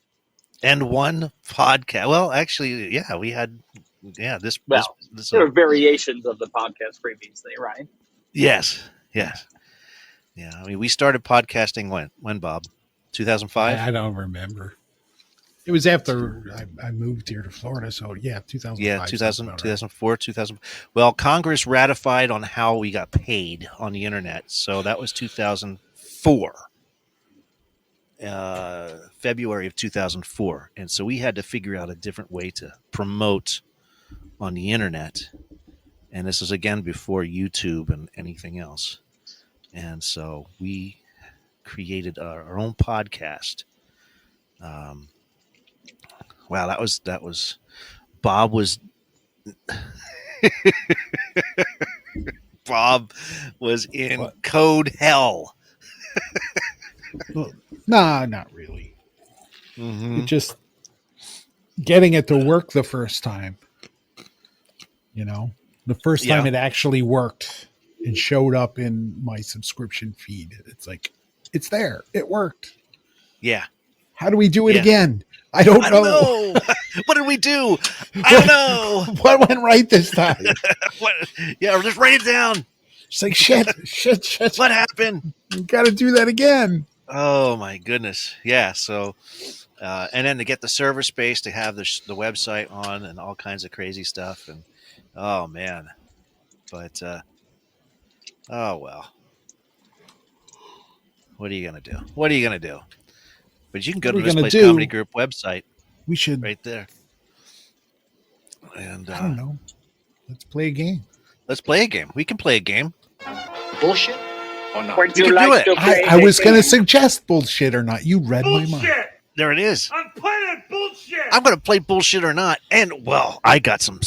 Well, actually, yeah, we had, this. There are variations of the podcast previously, right? Yes. Yeah, I mean, we started podcasting when, Bob? 2005? I don't remember. It was after I moved here to Florida, so yeah, 2005. Yeah, 2004, 2000. Well, Congress ratified on how we got paid on the internet, so that was 2004. February of 2004. And so we had to figure out a different way to promote on the internet. And this is again before YouTube and anything else. And so we created our own podcast. Wow, that was Bob was Bob was in code hell. Nah, not really. Mm-hmm. It just getting it to work the first time. The first time it actually worked and showed up in my subscription feed. It's like, it's there. It worked. Yeah. How do we do it again? I don't know. What did we do? I don't know. What went right this time? Just write it down. It's like, shit. What happened? You got to do that again. Oh my goodness. Yeah. So, and then to get the server space to have the website on and all kinds of crazy stuff. And, oh man, but, oh well, what are you going to do? But you can go to the Misplaced Comedy Group website. We should. Right there. And I don't know. Let's play a game. We can play a game. Bullshit or not? Would you like to play I was going to suggest bullshit or not. You read my mind. There it is. I'm playing bullshit. I'm going to play bullshit or not. And well, I got some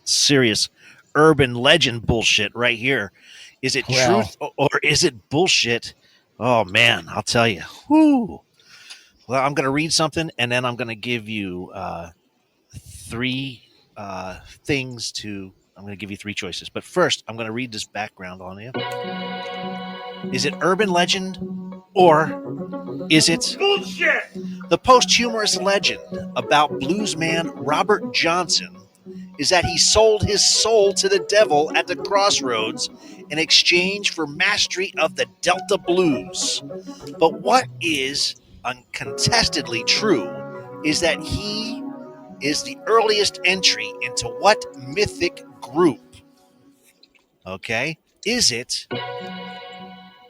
serious urban legend bullshit right here. Is it truth or is it bullshit? Oh man, I'll tell you. Whoo. Well, I'm going to read something, and then I'm going to give you three things to. I'm going to give you three choices. But first, I'm going to read this background on you. Is it urban legend, or is it bullshit? The posthumous legend about bluesman Robert Johnson is that he sold his soul to the devil at the crossroads in exchange for mastery of the Delta blues. But what is uncontestedly true is that he is the earliest entry into what mythic group? Okay? Is it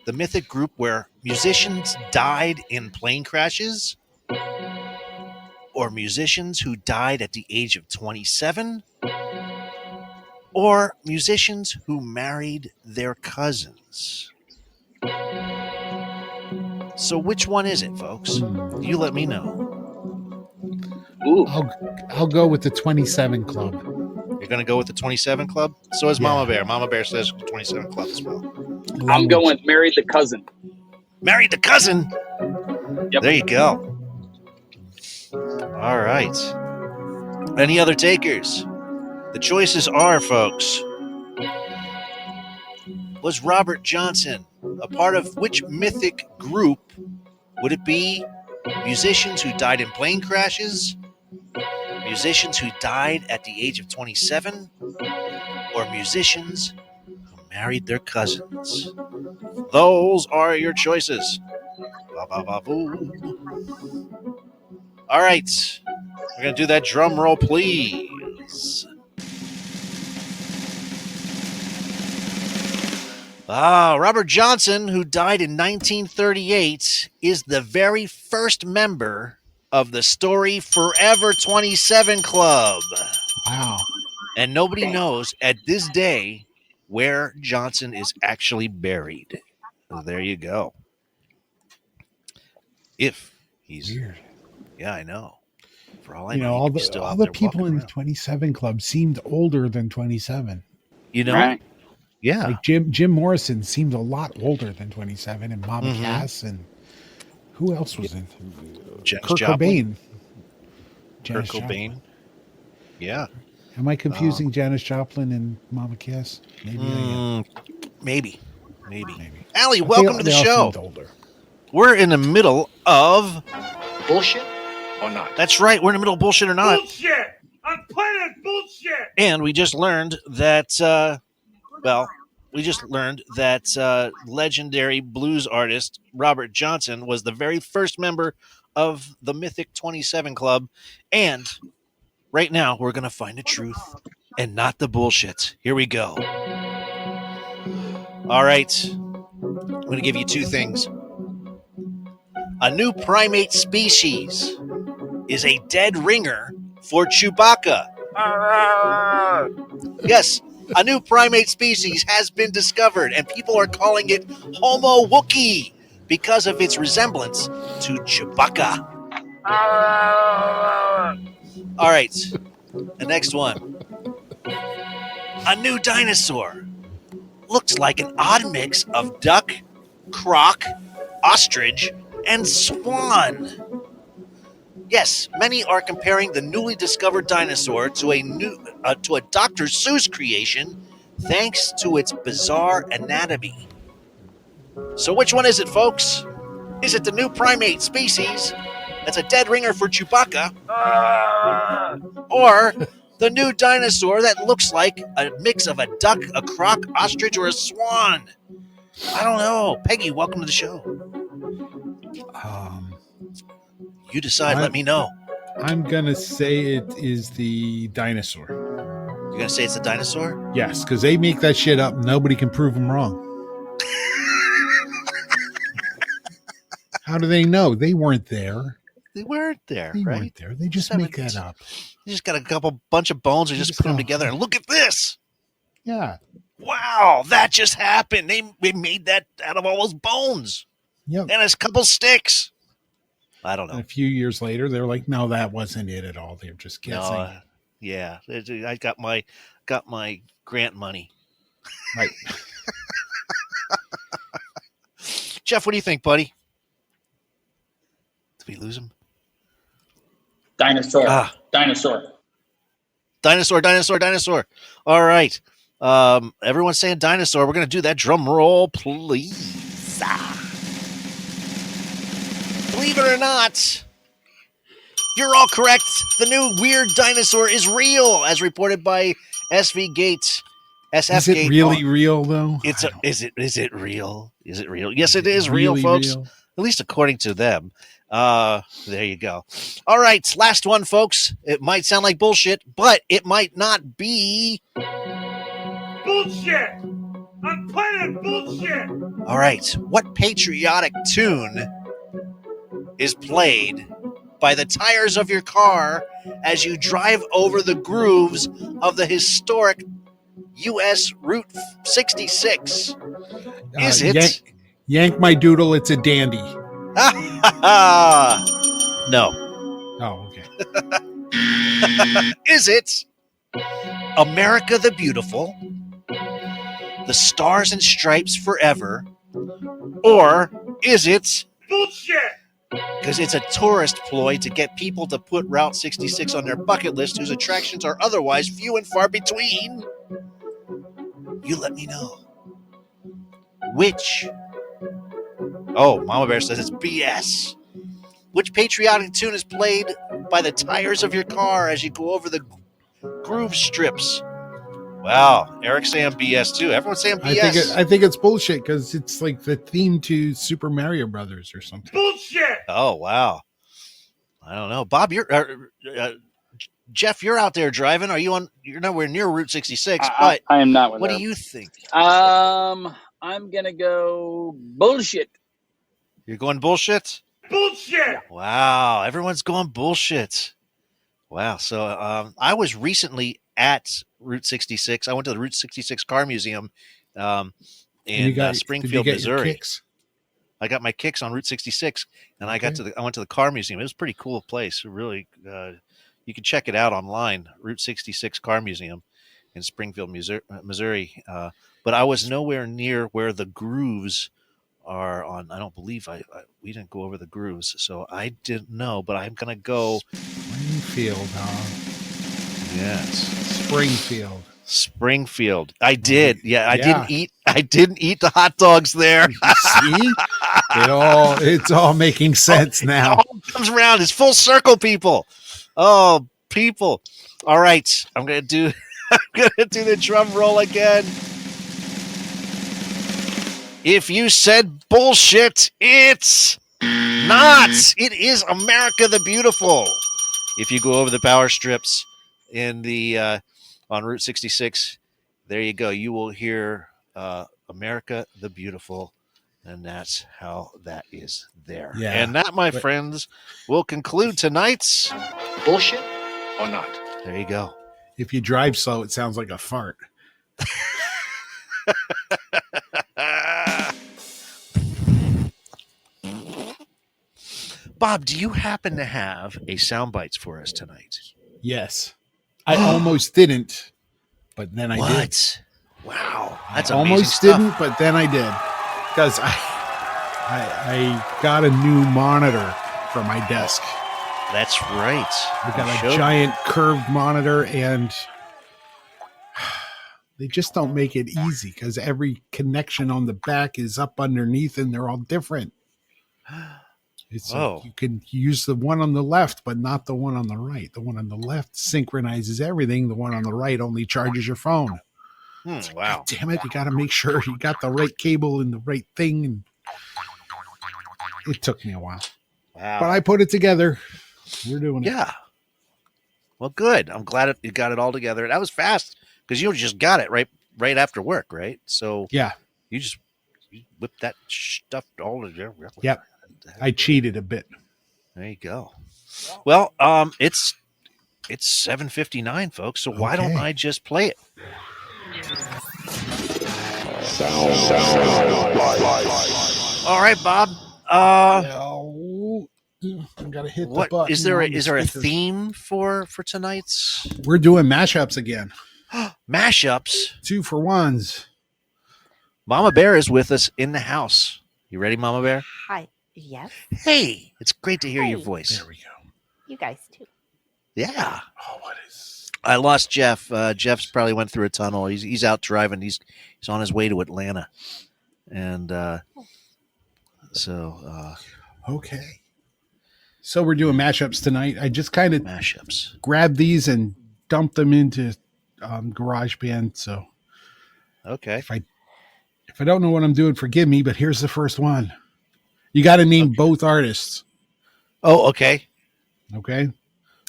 the mythic group where musicians died in plane crashes? Or musicians who died at the age of 27? Or musicians who married their cousins? So which one is it, folks? You let me know. Ooh. I'll go with the 27 Club. You're going to go with the 27 Club? So is Mama Bear. Mama Bear says 27 Club as well. I'm going with Married the Cousin. Married the cousin? Yep. There you go. All right. Any other takers? The choices are, folks. Was Robert Johnson a part of which mythic group? Would it be musicians who died in plane crashes? Musicians who died at the age of 27? Or musicians who married their cousins? Those are your choices. All right. We're going to do that drum roll, please. Robert Johnson, who died in 1938, is the very first member of the Story Forever 27 Club. Wow. And nobody knows at this day where Johnson is actually buried. There you go. If he's... Weird. Yeah, I know. For all I You know, he all could be the still all out the there people walking in the around. 27 Club seemed older than 27. You know? Right. Yeah. Like Jim Morrison seemed a lot older than 27, and Mama Cass, and who else was in? Janis Kurt Joplin. Cobain. Janis Kurt Cobain. Joplin. Yeah. Am I confusing Janis Joplin and Mama Cass? Maybe I am. Maybe. Maybe. Allie, But welcome to the they all show. seemed older. We're in the middle of... Bullshit or not? That's right. We're in the middle of bullshit or not. Bullshit! I'm playing bullshit! And we just learned that, legendary blues artist Robert Johnson was the very first member of the mythic 27 Club. And right now, we're going to find the truth and not the bullshit. Here we go. All right. I'm going to give you two things. A new primate species is a dead ringer for Chewbacca. Yes, a new primate species has been discovered, and people are calling it Homo Wookiee because of its resemblance to Chewbacca. All right, the next one. A new dinosaur looks like an odd mix of duck, croc, ostrich, and swan. Yes, many are comparing the newly discovered dinosaur to a Dr. Seuss creation, thanks to its bizarre anatomy. So which one is it, folks? Is it the new primate species that's a dead ringer for Chewbacca? Or the new dinosaur that looks like a mix of a duck, a croc, ostrich, or a swan? I don't know. Peggy, welcome to the show. You decide. Let me know. I'm going to say it is the dinosaur. You're going to say it's a dinosaur? Yes, because they make that shit up. Nobody can prove them wrong. How do they know? They weren't there. They weren't there, They right? weren't there. They just make that up. You just got a bunch of bones and just put them together and look at this. Yeah. Wow, that just happened. They made that out of all those bones. Yep. And a couple sticks. I don't know. And a few years later, they're like, no, that wasn't it at all. They're just guessing. No, yeah, I got my grant money. Right. Jeff, what do you think, buddy? Did we lose him? Dinosaur. Dinosaur. Dinosaur. All right. Everyone's saying dinosaur. We're going to do that drum roll, please. Believe it or not, You're all correct. The new weird dinosaur is real, as reported by SV Gate. SF Is it Gate. really real though? Is it real? Is it real? Yes, it is really real, folks. real? At least according to them. There you go. All right, last one, folks. It might sound like bullshit, but it might not be. Bullshit! I'm playing bullshit! All right, what patriotic tune is played by the tires of your car as you drive over the grooves of the historic U.S. Route 66? Is it? Yank my doodle, it's a dandy. No. Oh, okay. Is it America the Beautiful, The Stars and Stripes Forever, or is it Bullshit! because it's a tourist ploy to get people to put Route 66 on their bucket list whose attractions are otherwise few and far between? You let me know. Which? Oh, Mama Bear says it's BS. Which patriotic tune is played by the tires of your car as you go over the groove strips? Wow, Eric's saying BS too. Everyone's saying BS. I think it's bullshit because it's like the theme to Super Mario Brothers or something. Bullshit! Oh, wow. I don't know. Bob, Jeff, you're out there driving. You're nowhere near Route 66, but I am not. what do you think? I'm gonna go bullshit. You're going bullshit? Bullshit! Wow, everyone's going bullshit. Wow. So I was recently at Route 66. I went to the Route 66 Car Museum in Springfield, Missouri. I got my kicks on Route 66, and I went to the Car Museum. It was a pretty cool place. Really, you can check it out online. Route 66 Car Museum in Springfield, Missouri. But I was nowhere near where the grooves are on. I don't believe we didn't go over the grooves, so I didn't know. But I'm gonna go Springfield, huh? Yes, Springfield. I did. Yeah, I didn't eat the hot dogs there. See, it's all making sense now. It all comes around. It's full circle, people. Oh, people. All right, I'm gonna do the drum roll again. If you said bullshit, it's not. It is America the Beautiful. If you go over the power strips in the on Route 66, there you go. You will hear America the Beautiful, and that's how that is there. Yeah. And that, my friends, will conclude tonight's Bullshit or not? There you go. If you drive slow, it sounds like a fart. Bob, do you happen to have a sound bites for us tonight? Yes. I almost didn't, but then I did. Wow. That's I almost stuff. didn't, but then I did. Because I got a new monitor for my desk. That's right. I got a giant curved monitor, and they just don't make it easy because every connection on the back is up underneath, and they're all different. It's like you can use the one on the left, but not the one on the right. The one on the left synchronizes everything. The one on the right only charges your phone. Wow. God damn it. You got to make sure you got the right cable and the right thing. And it took me a while. Wow. But I put it together. We're doing it. Yeah. Well, good. I'm glad you got it all together. That was fast because you just got it right after work, right? So yeah, you whipped that stuff all together. Yep. I cheated a bit. There you go. Well, it's 7:59, folks. So why don't I just play it? All right, Bob. I gotta hit the button. Is there a theme for tonight's? We're doing mashups again. Mashups. 2 for 1s. Mama Bear is with us in the house. You ready, Mama Bear? Hi. Yes. Hey, it's great to hear your voice. There we go. You guys too. Yeah. Oh, what is? I lost Jeff. Jeff's probably went through a tunnel. He's out driving. He's on his way to Atlanta, and Okay. So we're doing mashups tonight. I just kind of Mashups. grabbed these and dumped them into GarageBand. So Okay. if I don't know what I'm doing, forgive me. But here's the first one. You got to name both artists. Oh, okay. Okay.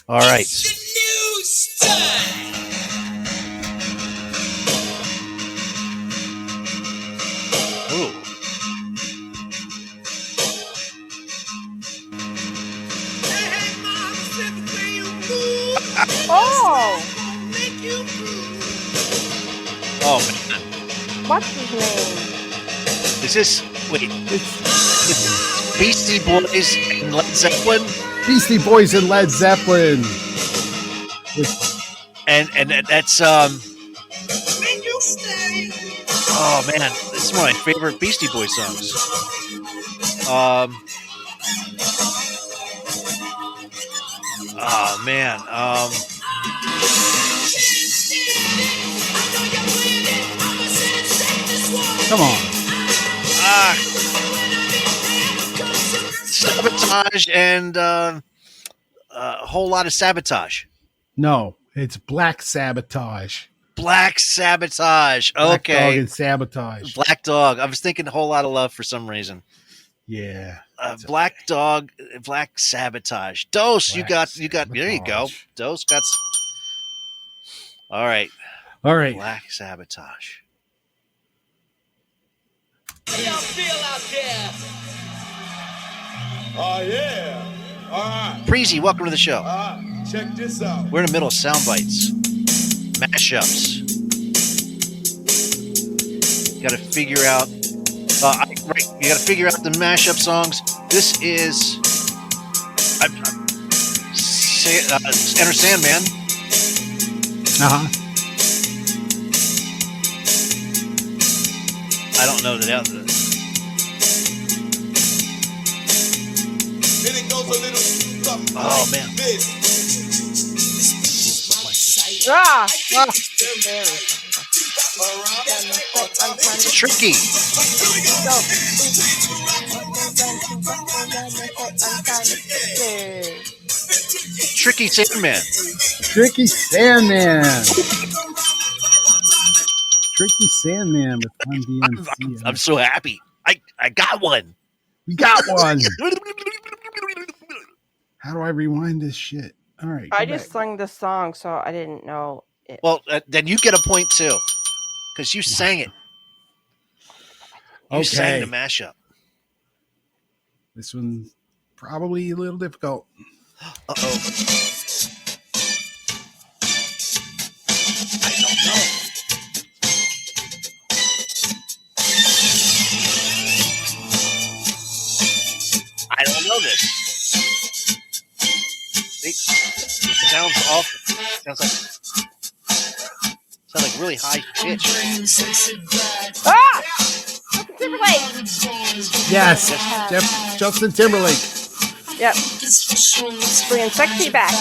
All right. Ooh. Oh, Oh, man. what's his name? Is this, wait, it's Beastie Boys and Led Zeppelin? Beastie Boys and Led Zeppelin. And that's, oh, man, this is one of my favorite Beastie Boys songs. Oh, man. Come on. Sabotage and a whole lot of sabotage. No, it's Black Sabotage. Black Sabotage. Black Okay. Dog and Sabotage. Black Dog. I was thinking a whole lot of love for some reason. Yeah. Black Dog, Black Sabotage. Dose, you got. There you go. Sabotage. Dose got. All right. All right. Black Sabotage. How y'all feel out there? Oh, yeah. All right. Preezy, welcome to the show. Check this out. We're in the middle of sound bites, mashups. You got to figure out. Right, you got to figure out the mashup songs. This is Enter Sandman. I don't know that. Then it goes a little something Oh, man. like this. Ah, It's tricky. Tricky Sandman. Tricky Sandman. Tricky Sandman with Run DMC. I'm so happy. I got one. We got one. How do I rewind this shit? All right. I go just back. sung the song, so I didn't know it. Well, then you get a point too, because you sang it. You sang the mashup. This one's probably a little difficult. Uh-oh. I don't know. I don't know this. It sounds awful. Sounds like really high pitch. ah! Justin Timberlake. Yes. Justin Timberlake. Yep. Bringing sexy back.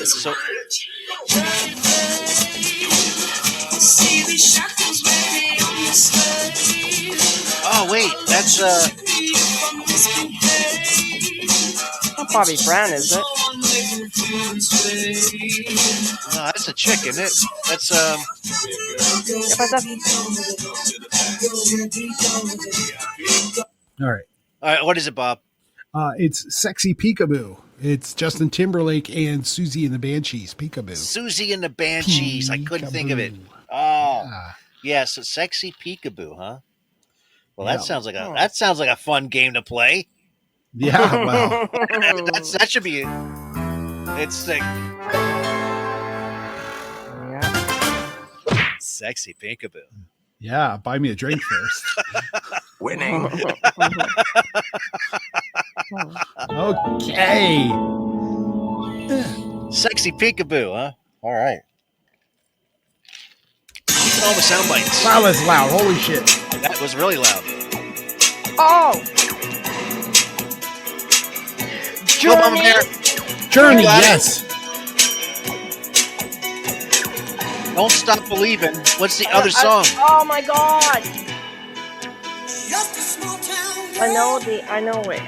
So, oh wait, that's Not Bobby Brown, is it? no, that's a chick, isn't it? That's Yeah, but that's All right. all right. What is it, Bob? It's Sexy Peekaboo. It's Justin Timberlake and Susie and the Banshees. Peekaboo. Susie and the Banshees. I couldn't think of it. Oh, yeah. So sexy peekaboo, huh? Well, that sounds like a fun game to play. Yeah. Well. that should be. It's like sexy peekaboo. Yeah. Buy me a drink first. Winning. Okay. Sexy peekaboo, huh? All right. Keep all the sound bites. Wow, that's loud. Holy shit. That was really loud. oh, Go, Mama Bear. Journey, You got it? yes. Don't Stop Believing. What's the other song? oh my God! I know it.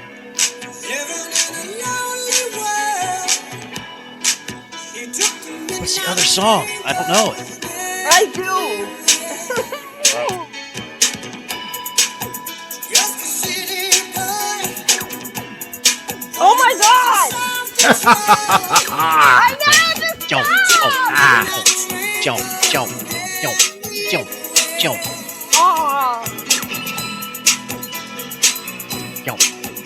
What's the other song? I don't know it. I do. Oh my god! I know this Jump, song! jump, jump, jump, jump, jump, Oh. jump,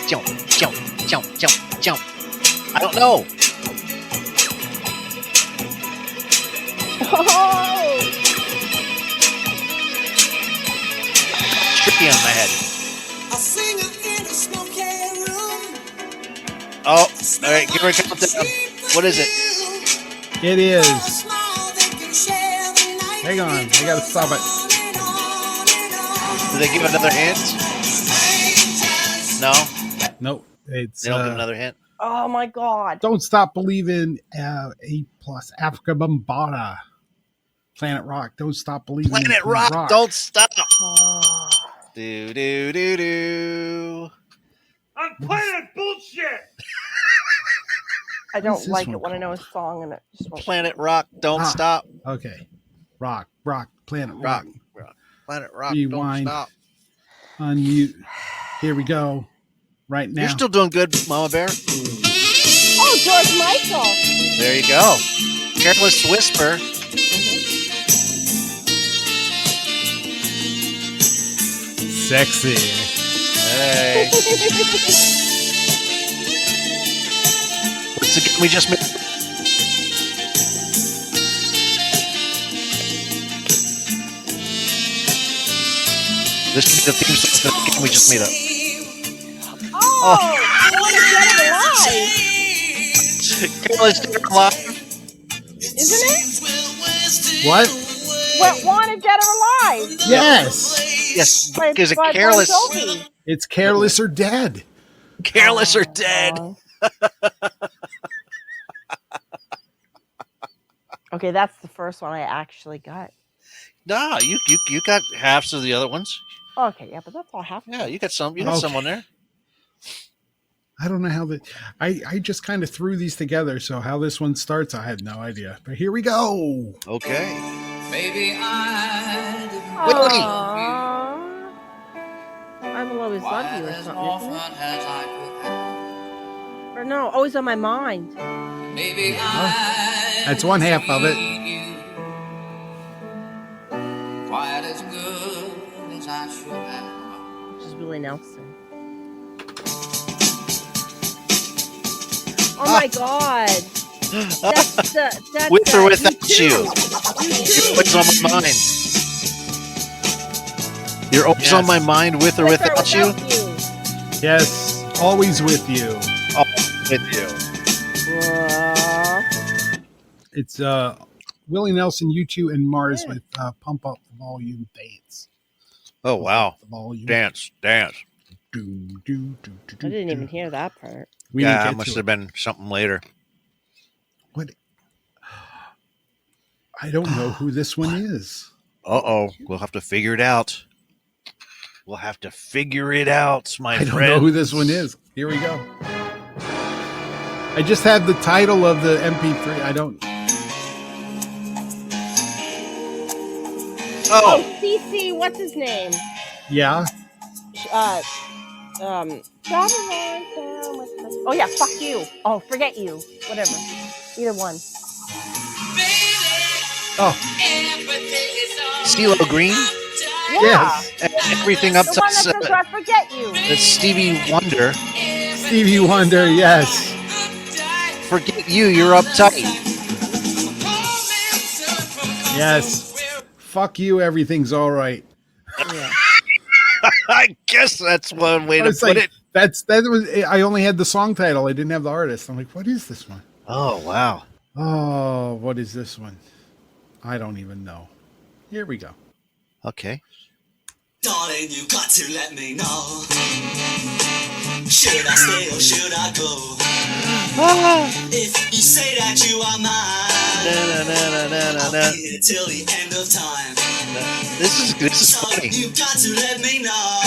jump, jump, jump, jump, jump. I don't know. Oh. It's tricky on my head. Oh, all right, give her a countdown. What is it? It is. Hang on, I gotta stop it. Do they give another hint? No, Nope. It's they don't give another hint. Oh my god. Don't Stop Believing. A+, Africa Bombada. Planet Rock. Don't Stop Believing. in Planet Rock, don't stop. Oh. Do do do do. I'm playing bullshit. I What's don't this like one it when I know a called? song and it just won't. Planet Rock, don't stop. Okay. Rock. Planet Rock, Rock. Planet Rock, Rewind. don't stop. Unmute. Here we go. Right now. You're still doing good, Mama Bear. Oh, George Michael. There you go. Careless Whisper. Sexy. Hey. Once again, we just made. This could be the theme song to the game we just made up. Oh, I want to get it alive. Careless Dead or Alive. Isn't it? What? Well, want to get it alive. Yes. Yes, By- is it by Bon Careless? Jovi. It's Careless or Dead. Careless or Dead. Okay, that's the first one I actually got. No, you got halves of the other ones. Okay, yeah, but that's all I have. Yeah, you got some. You got some on there. I don't know how I just kind of threw these together, so how this one starts, I had no idea. But here we go. Okay. Maybe I didn't Aww. I will always love you or something. Isn't it? as I could have. Or no, always on my mind. Maybe That's one half of it. quite as good as I should have. Which is Willie Nelson. Oh my god. That's With or without U2. you. You're always on my mind. You're always on my mind, with or without you. Yes, always with you. Always with you. It's Willie Nelson, U2, and Mars with Pump Up the Volume Dance. Oh wow! The volume. Dance. I didn't even hear that part. We Yeah, didn't that get must to have been something later. What? I don't know who this one is. Uh-oh. We'll have to figure it out. We'll have to figure it out, my I don't friend. know who this one is. Here we go. I just had the title of the MP3. I don't. Oh, CC, what's his name? Yeah. Oh yeah, fuck you. Oh, forget you. Whatever. Either one. Oh. CeeLo Green? Yeah. Yes. Everything The one that upsets. says I forget you. It's Stevie Wonder. Stevie Wonder. Yes. Forget you. You're uptight. Yes. Fuck you. Everything's all right. Yeah. I guess that's one way to It's put like, it. that was. I only had the song title. I didn't have the artist. I'm like, what is this one? Oh wow. Oh, what is this one? I don't even know. Here we go. Okay. Darling, you got to let me know. Should I stay or should I go? If you say that you are mine, I'll be here till the end of time. This is So funny. you got to let me know.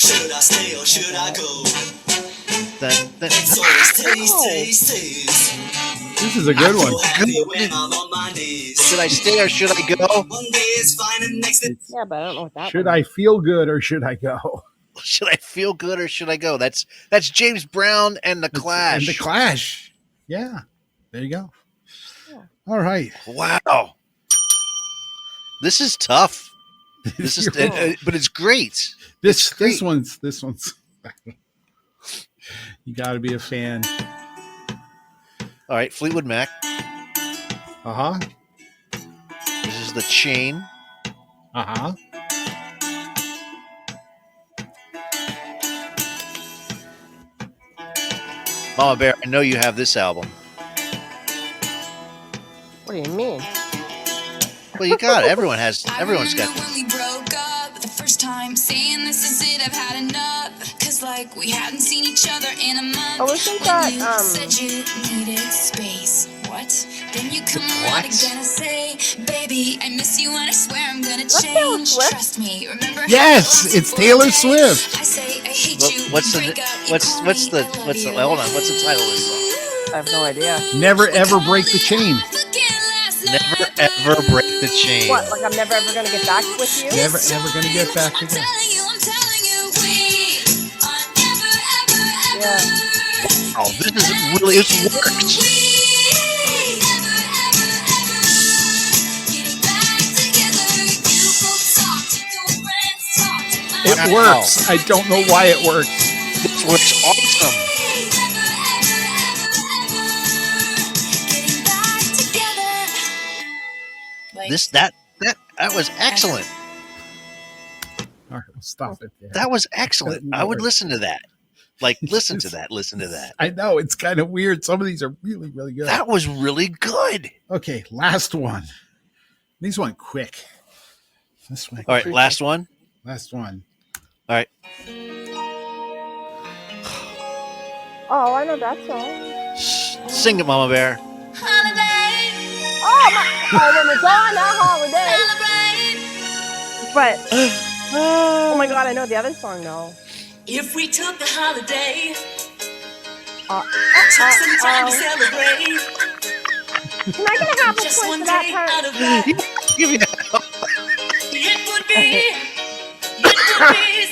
Should I stay or should I go? It's That- always taste. This is a good one. So happy when I'm on my knees. Should I stay or should I go? One day it's fine and next day Yeah, but I don't know what that Should one I is. feel good or should I go? Should I feel good or should I go? That's James Brown and the Clash. And the Clash. Yeah. There you go. Yeah. All right. Wow. This is tough. This is, but it's great. This great. one's you got to be a fan. All right, Fleetwood Mac. Uh-huh. This is The Chain. Uh-huh. Mama Bear, I know you have this album. What do you mean? Well, you got it. Everyone's got this. When we broke up the first time, saying this is it, I've had enough. Cause like we hadn't seen each other in a month. Oh, isn't When that, you said you needed space. What? Then you come around again and say, baby, I miss you and I swear I'm gonna That's Taylor change. Swift. Trust me. Remember how Yes, it was it's for a Taylor day? Swift. I say I hate Well, you. what's the break up, you what's call what's me, the I love what's the you. hold on? What's the title of this song? I have no idea. Never ever break the chain. Never ever break the chain. What? Like I'm never ever gonna get back with you? Never ever gonna get back together. Yeah. Oh, this is really it works. It works. I don't know why it works. This works awesome. That was excellent. All right, we'll stop it there. That was excellent. I would listen to that. Like, listen to that. Listen to that. I know it's kind of weird. Some of these are really, really good. That was really good. Okay, last one. These went quick. This one. All right, last one. Last one. All right. Oh, I know that song. Sing it, Mama Bear. Oh, when it's on a holiday. But oh my god, I know the other song now. If we took a holiday, Took some time to celebrate. Can I get a half a Just point one for that day part? out of that, Give me that. it would be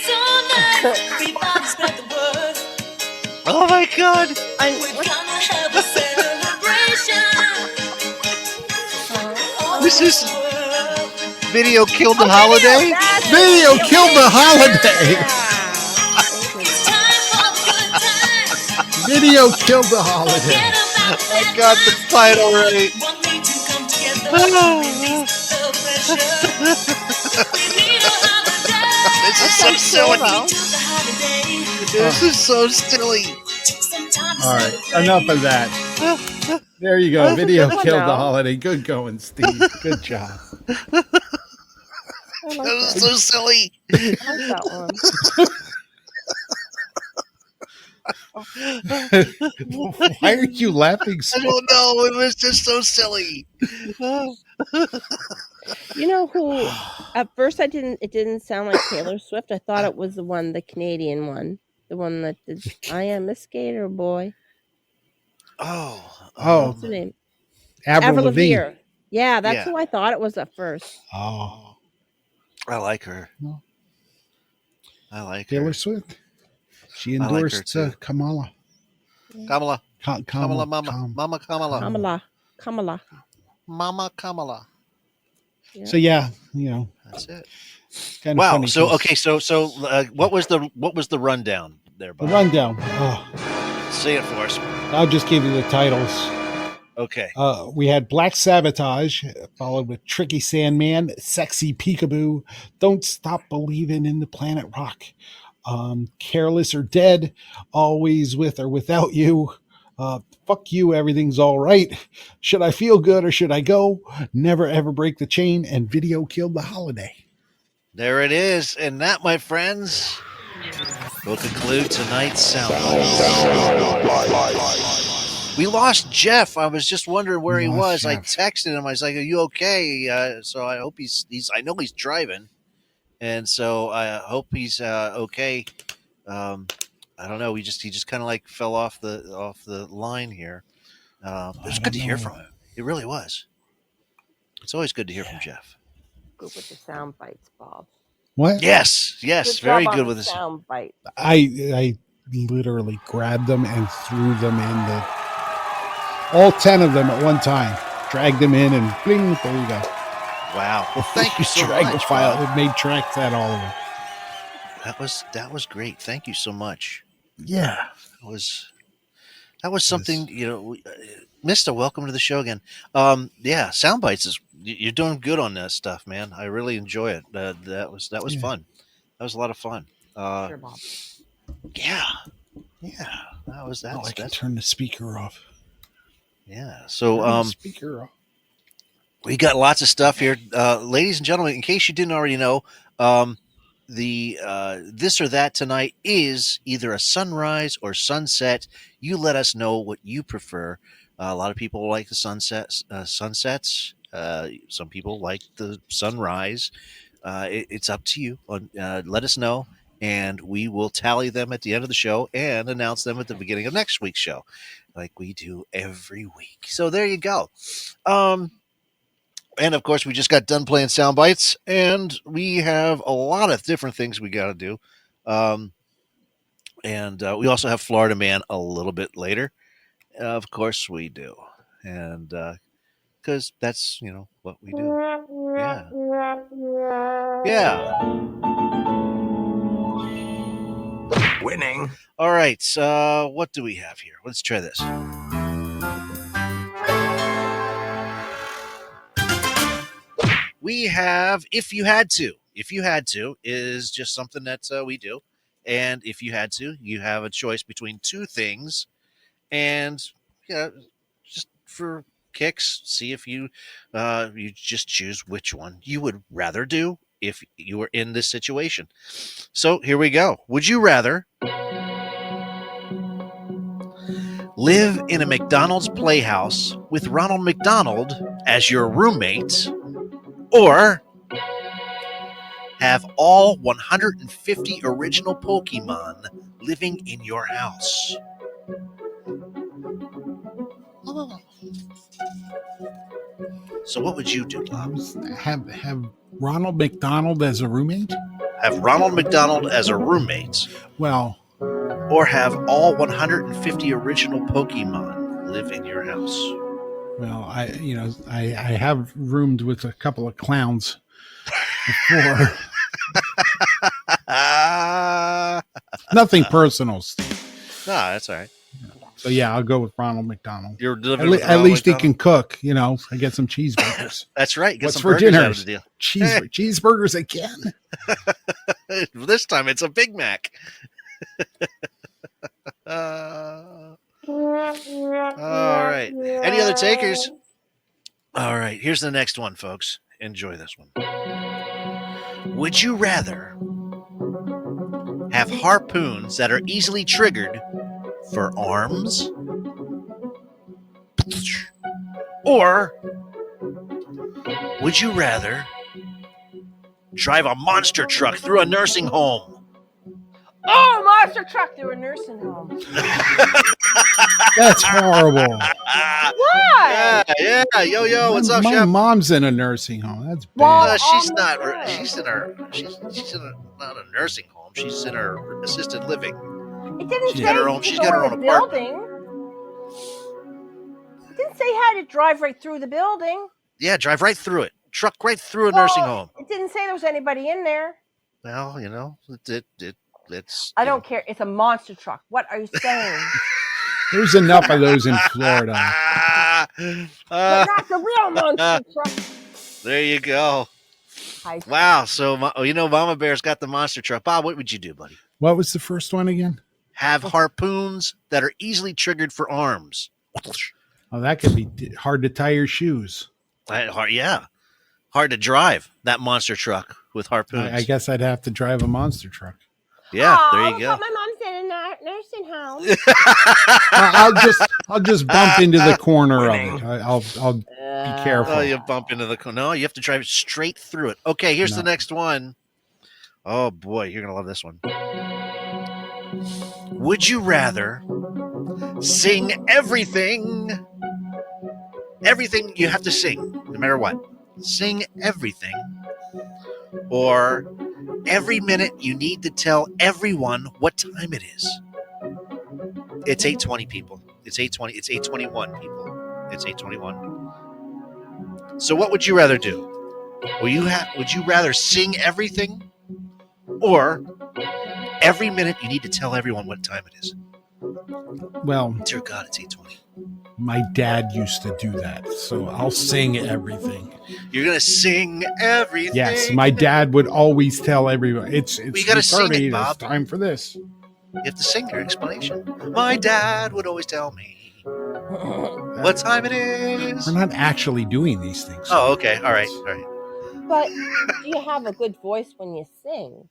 so nice. We finally spread the word. Oh my God. We're gonna have a celebration. This is Video Killed the Holiday. Video Killed the Holiday. Video Killed the Holiday. I got the title right. This is so silly. This is so silly. All right, enough of that. There you go. Video good one Killed the now. Holiday. Good going, Steve. Good job. I like That was that. so silly. I like that one. Why are you laughing so I don't know. It was just so silly. You know who? At first, it didn't sound like Taylor Swift. I thought it was the Canadian one, the one that did "I Am a Skater Boy." Oh. Oh, What's her name? Avril Lavigne. Lavigne. Yeah, that's Yeah. who I thought it was at first. Oh, I like her. No. I like Taylor her. Swift. She I like her endorsed too. Kamala. Kamala. Kamala, Kamala, Mama. Mama Kamala. Kamala. Mama Kamala. So yeah, you know, That's it. kind of Wow. funny. So 'cause okay. So what was the rundown there, the Bob? rundown. Oh, Say it for us. I'll just give you the titles. Okay. We had Black Sabotage, followed with Tricky Sandman, Sexy Peekaboo, Don't Stop Believing in the Planet Rock, Careless or Dead, Always With or Without You, Fuck You, Everything's All Right, Should I Feel Good or Should I Go, Never Ever Break the Chain, and Video Killed the Holiday. There it is. And that, my friends, will conclude tonight's sound. We lost Jeff. I was just wondering where he was. I Jeff. texted him. I was like, "Are you okay?" So I hope he's. I know he's driving. and so I hope he's okay. I don't know. He just kind of like fell off the line here. It was good to hear from him. It really was. It's always good to hear from Jeff. Good with the sound bites, Bob. What? Yes, Good very job on good the with this. sound bite. I literally grabbed them and threw them in all 10 of them at one time. Dragged them in and bling, there you go. Wow. Well, thank you so Drag the much. file. Bob. It made tracks out all of them. That was great. Thank you so much. Yeah. That was something, Mista, welcome to the show again. Yeah, sound bites is you're doing good on that stuff, man. I really enjoy it. That was fun. That was a lot of fun. Sure, Bob. Yeah, that's I can turn the speaker off. Yeah. So Turn the speaker off. we got lots of stuff here, ladies and gentlemen. In case you didn't already know, the this or that tonight is either a sunrise or sunset. You let us know what you prefer. A lot of people like the sunsets. Some people like the sunrise. It's up to you. Let us know, and we will tally them at the end of the show and announce them at the beginning of next week's show, like we do every week. So there you go. And of course, we just got done playing sound bites, and we have a lot of different things we got to do. And we also have Florida Man a little bit later. Of course, we do, and because that's what we do. Yeah. Winning. All right. What do we have here? Let's try this. We have If You Had To. If You Had To is just something that we do. And if you had to, you have a choice between two things. And just for kicks, see if you just choose which one you would rather do if you were in this situation. So here we go. Would you rather live in a McDonald's playhouse with Ronald McDonald as your roommate, or have all 150 original Pokemon living in your house? So what would you do, Bob? Have Ronald McDonald as a roommate? Have Ronald McDonald as a roommate? Well, or have all 150 original Pokemon live in your house? Well, I have roomed with a couple of clowns before. Nothing personal, Steve. No, that's all right. So yeah, I'll go with Ronald McDonald. You're living with at least McDonald? He can cook. I get some cheeseburgers. That's right. Get What's some for burgers dinner? out of the deal. Cheeseburgers again. This time it's a Big Mac. All right. Any other takers? All right. Here's the next one, folks. Enjoy this one. Would you rather have harpoons that are easily triggered for arms, or would you rather drive a monster truck through a nursing home? Oh, monster truck through a nursing home. That's horrible. Why? Yeah. Yo, what's up, My Chef? mom's in a nursing home. That's bad. Well, She's not. She's in her. She's not a nursing home. She's in her assisted living. It didn't She's say got her own. you She's could got go her in own the apartment. building. It didn't say how to drive right through the building. Yeah, drive right through it. Truck right through a nursing home. It didn't say there was anybody in there. Well, it's. I don't care. It's a monster truck. What are you saying? There's enough of those in Florida. But not the real monster truck. There you go. Wow. So, Mama Bear's got the monster truck. Bob, what would you do, buddy? What was the first one again? Have harpoons that are easily triggered for arms. Oh, that could be hard to tie your shoes. Yeah. Hard to drive that monster truck with harpoons. I guess I'd have to drive a monster truck. Yeah, there you go. My mom's in a nursing home. I'll just bump into the corner of it. I'll be careful. Oh, you bump into the corner. No, you have to drive straight through it. Okay, here's the next one. Oh boy, you're gonna love this one. Would you rather sing everything you have to sing, no matter what? Sing everything, or every minute you need to tell everyone what time it is? It's 8:20, people. It's 8:20. It's 8:21, people. It's 8:21. So what would you rather do? Would you rather sing everything, or every minute you need to tell everyone what time it is? Well, Dear God, it's 8:20. my dad used to do that, so I'll sing everything. You're gonna sing everything. Yes, my dad would always tell everyone, it's you gotta sing it, 3:30, Bob. it's time for this. You have to sing your explanation. My dad would always tell me what time it is. We're not actually doing these things. Oh, okay. All right. But do you have a good voice when you sing?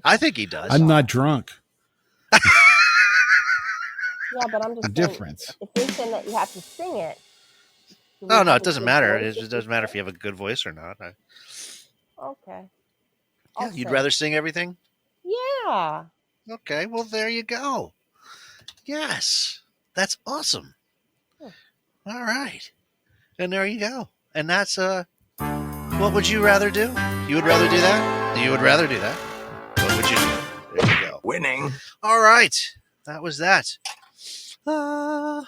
I think he does. I'm not drunk. Yeah, but I'm just The saying, difference. if you're saying that you have to sing it. Oh, no, it doesn't matter. It just doesn't matter if you have a good voice or not. Okay. Yeah, you'd rather sing everything? Yeah. Okay, well, there you go. Yes, that's awesome. All right. And there you go. And that's, what would you rather do? You would rather do that? You would rather do that? What would you do? There you go. Winning. All right. That was that. Wow.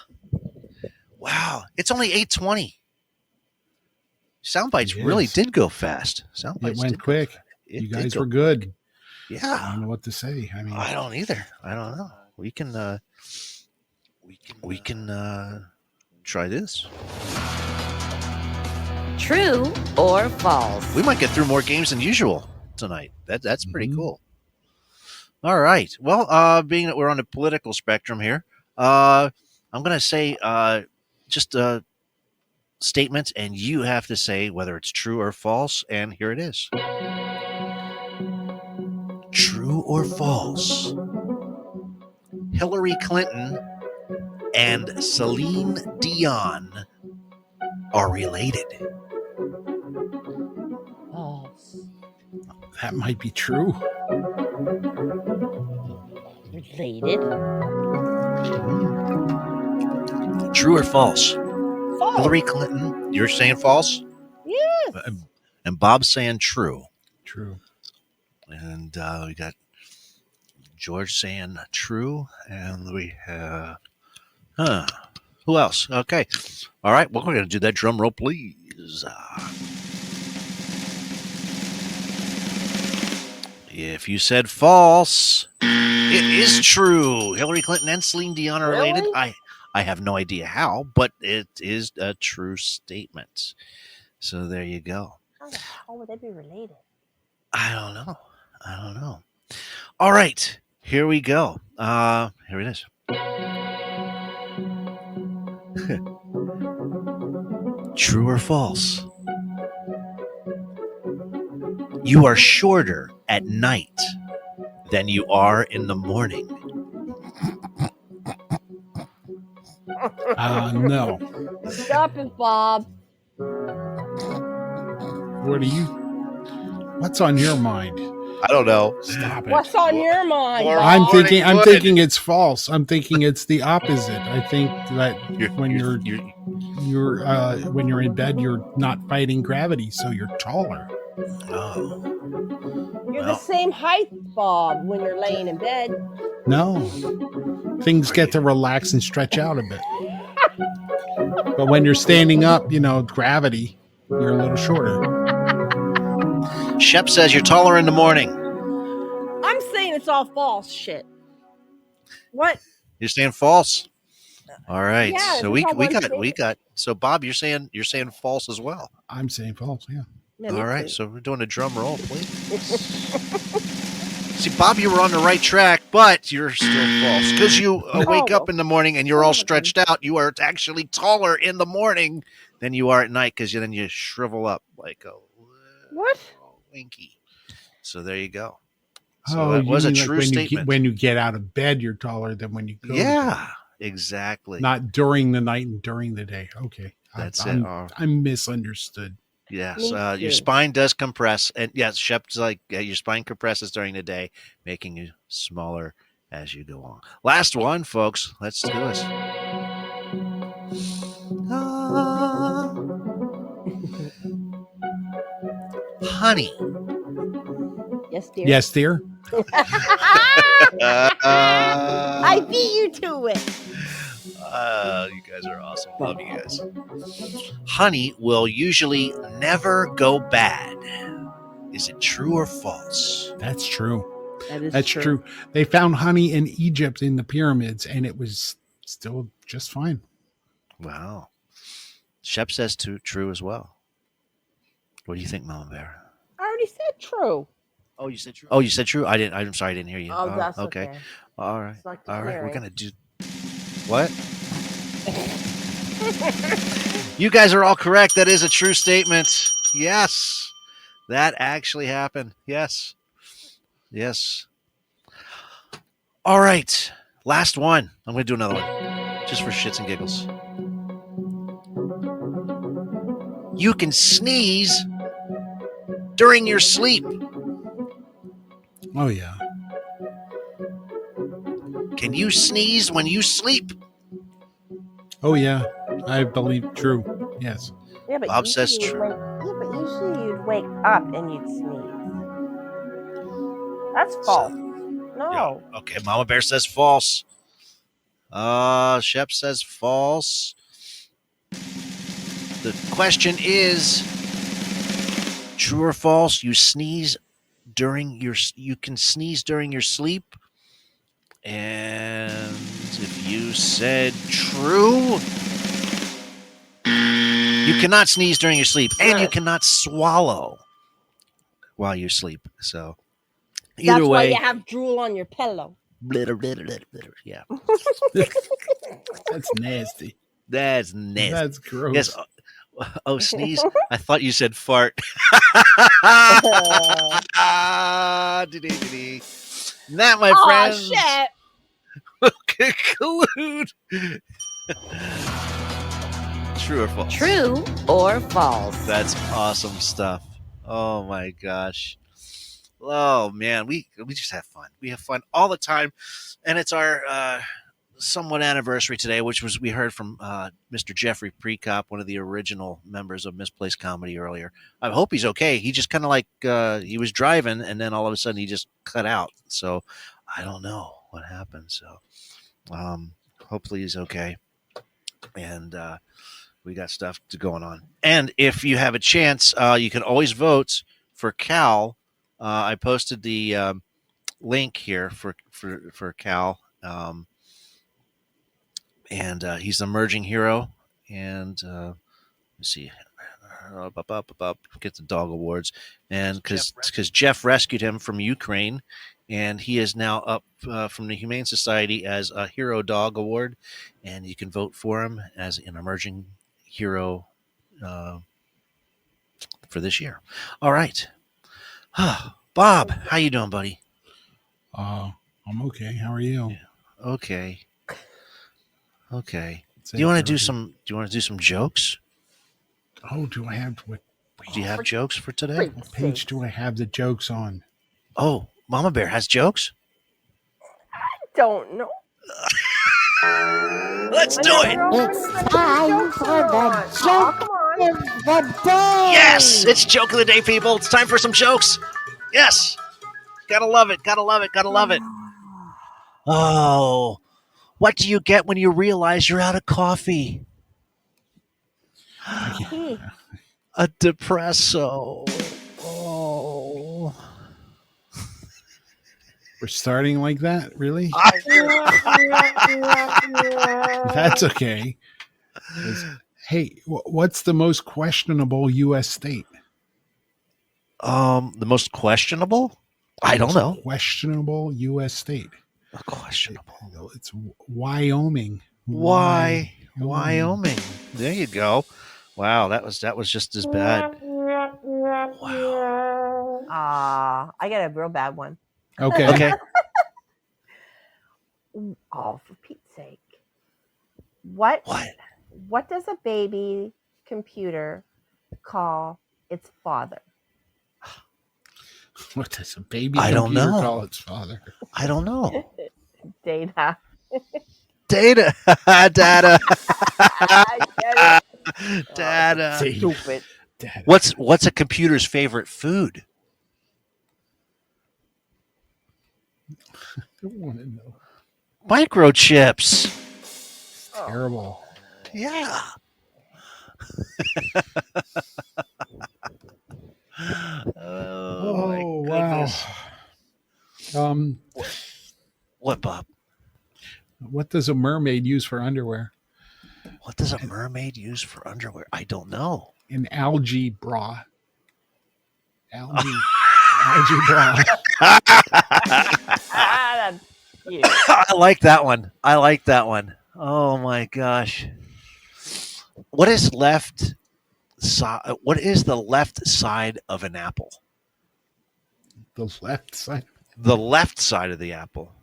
It's only 8:20. Soundbites really did go fast. It went quick. You guys were good. Yeah. I don't know what to say. I mean, I don't either. I don't know. We can try this. True or false? We might get through more games than usual tonight. That's pretty cool. All right. Well, being that we're on the political spectrum here, I'm going to say just a statement, and you have to say whether it's true or false. And here it is. True or false? Hillary Clinton and Celine Dion are related. False. that might be true. Related? True or false? False. Hillary Clinton, you're saying false? Yes. And Bob's saying true. True. And we got George saying true. And we have... Who else? Okay. All right. Well, we're going to do that drum roll, please. If you said false, it is true. Hillary Clinton and Celine Dion are related. Really? I have no idea how, but it is a true statement. So there you go. How the hell would they be related? I don't know. All right. Here we go. Here it is. True or false? You are shorter at night than you are in the morning. No. Stop it, Bob. What's on your mind? I don't know. Stop it. What's on your mind? I'm thinking it's false. I'm thinking it's the opposite. I think that when you're in bed, you're not fighting gravity, so you're taller. Oh. You're the same height, Bob, when you're laying in bed. No. Things get to relax and stretch out a bit. But when you're standing up, gravity, you're a little shorter. Shep says you're taller in the morning. I'm saying it's all false shit. What? You're saying false? All right. Yeah, So we got. So Bob, you're saying false as well. I'm saying false. Yeah. All right. So we're doing a drum roll, please. See, Bob, you were on the right track, but you're still false because you wake up in the morning and you're all stretched out. You are actually taller in the morning than you are at night because then you shrivel up like a winky. So there you go. So that was a true statement. When you get out of bed, you're taller than when you go. Yeah, exactly. Not during the night and during the day. Okay. That's I'm misunderstood. Yes, Me your too. spine does compress, and yes, Shep's like your spine compresses during the day, making you smaller as you go on. Last one, folks. Let's do it. Honey. Yes, dear. Yes, dear. I beat you to it. You guys are awesome. Love you guys. Honey will usually never go bad. Is it true or false? That's true. That's true. They found honey in Egypt in the pyramids, and it was still just fine. Wow. Shep says true as well. What do you think, Mama Bear? I already said true. Oh, you said true. Oh, you said true. I'm sorry, I didn't hear you. Oh, that's okay. All right. It's like All right. We're hearing. gonna do what? You guys are all correct. That is a true statement. Yes, that actually happened. Yes. All right. Last one. I'm gonna do another one, just for shits and giggles. You can sneeze during your sleep. Oh, yeah. Can you sneeze when you sleep? Oh, yeah. I believe true. Yes. Yeah, but Bob usually says you'd true. but usually you'd wake up and you'd sneeze. That's false. No. Yeah. Okay, Mama Bear says false. Shep says false. The question is true or false? You can sneeze during your sleep. And if you said true, you cannot sneeze during your sleep, and you cannot swallow while you sleep. So either That's way, why you have drool on your pillow. Yeah. That's nasty. That's nasty. That's gross. Yes. Oh, sneeze. I thought you said fart. That, my friends, shit. will conclude. True or false? True or false? That's awesome stuff. Oh my gosh. Oh man, we just have fun. We have fun all the time, and it's our somewhat anniversary today, which was we heard from Mr. Jeffrey Prekop, one of the original members of Misplaced Comedy earlier. I hope he's okay. He just kind of like he was driving, and then all of a sudden he just cut out. So I don't know what happened. So hopefully he's okay, and we got stuff going on. And if you have a chance, you can always vote for Cal. I posted the link here for Cal. And he's the emerging hero. And let's see, get the dog awards, and because Jeff rescued him from Ukraine, and he is now up from the Humane Society as a Hero Dog Award, and you can vote for him as an emerging hero for this year. All right, Bob, how you doing, buddy? I'm okay. How are you? Yeah. Okay. Do you want to do some? Do you want to do some jokes? Oh, do I have what? Do you have jokes for today? What page do I have the jokes on? Oh, Mama Bear has jokes? Don't know. Let's do it. It's time for the joke of the day. Yes, it's joke of the day, people. It's time for some jokes. Yes. Gotta love it. Gotta love it. Gotta love it. Oh, what do you get when you realize you're out of coffee? A depresso. Oh. We're starting like that? Really? That's okay. Hey, what's the most questionable U.S. state? The most questionable? I don't know. Questionable U.S. state. Questionable. It's Wyoming. Why? Wyoming. There you go. Wow, that was just as bad. Wow. I got a real bad one. Okay. Oh, for Pete's sake. What does a baby computer call its father? What does a baby I don't computer know. call its father? I don't know. Data. Data. Data. I get it. Data. Stupid. Data. What's a computer's favorite food? I don't want to know. Microchips. Terrible. Yeah. Oh, my goodness. Wow. What, Bob? What does a mermaid use for underwear? What does a mermaid use for underwear? I don't know. An algae bra. Algae bra. That's cute. I like that one. Oh my gosh. What is left side? What is the left side of an apple? The left side. The left side of the apple.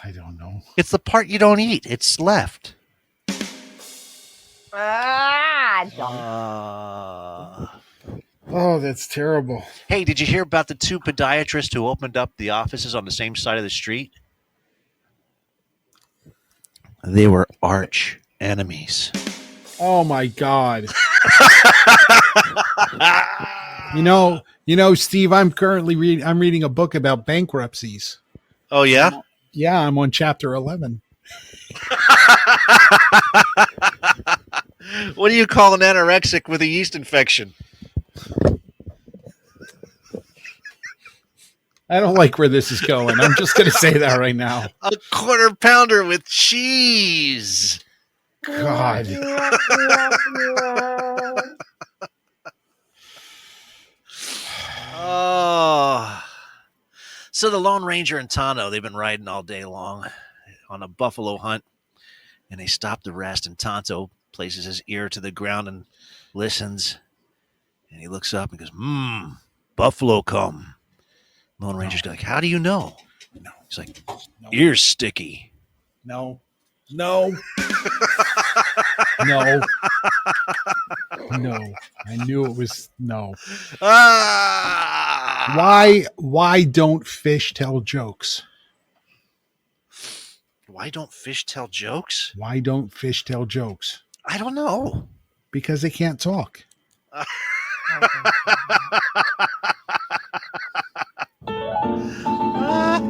I don't know. It's the part you don't eat. It's left. Dumb. Oh, that's terrible. Hey, did you hear about the two podiatrists who opened up the offices on the same side of the street? They were arch enemies. Oh my God. You know, Steve, I'm reading a book about bankruptcies. Oh yeah? Yeah, I'm on chapter 11. What do you call an anorexic with a yeast infection? I don't like where this is going. I'm just going to say that right now. A quarter pounder with cheese. God. Oh. So the Lone Ranger and Tonto, they've been riding all day long on a buffalo hunt, and they stop to rest, and Tonto places his ear to the ground and listens, and he looks up and goes, buffalo come. Lone Ranger's like, how do you know? No. He's like, ear's sticky. No. No. No. No. I knew it was no. Why don't fish tell jokes? Why don't fish tell jokes? Why don't fish tell jokes? I don't know. Because they can't talk.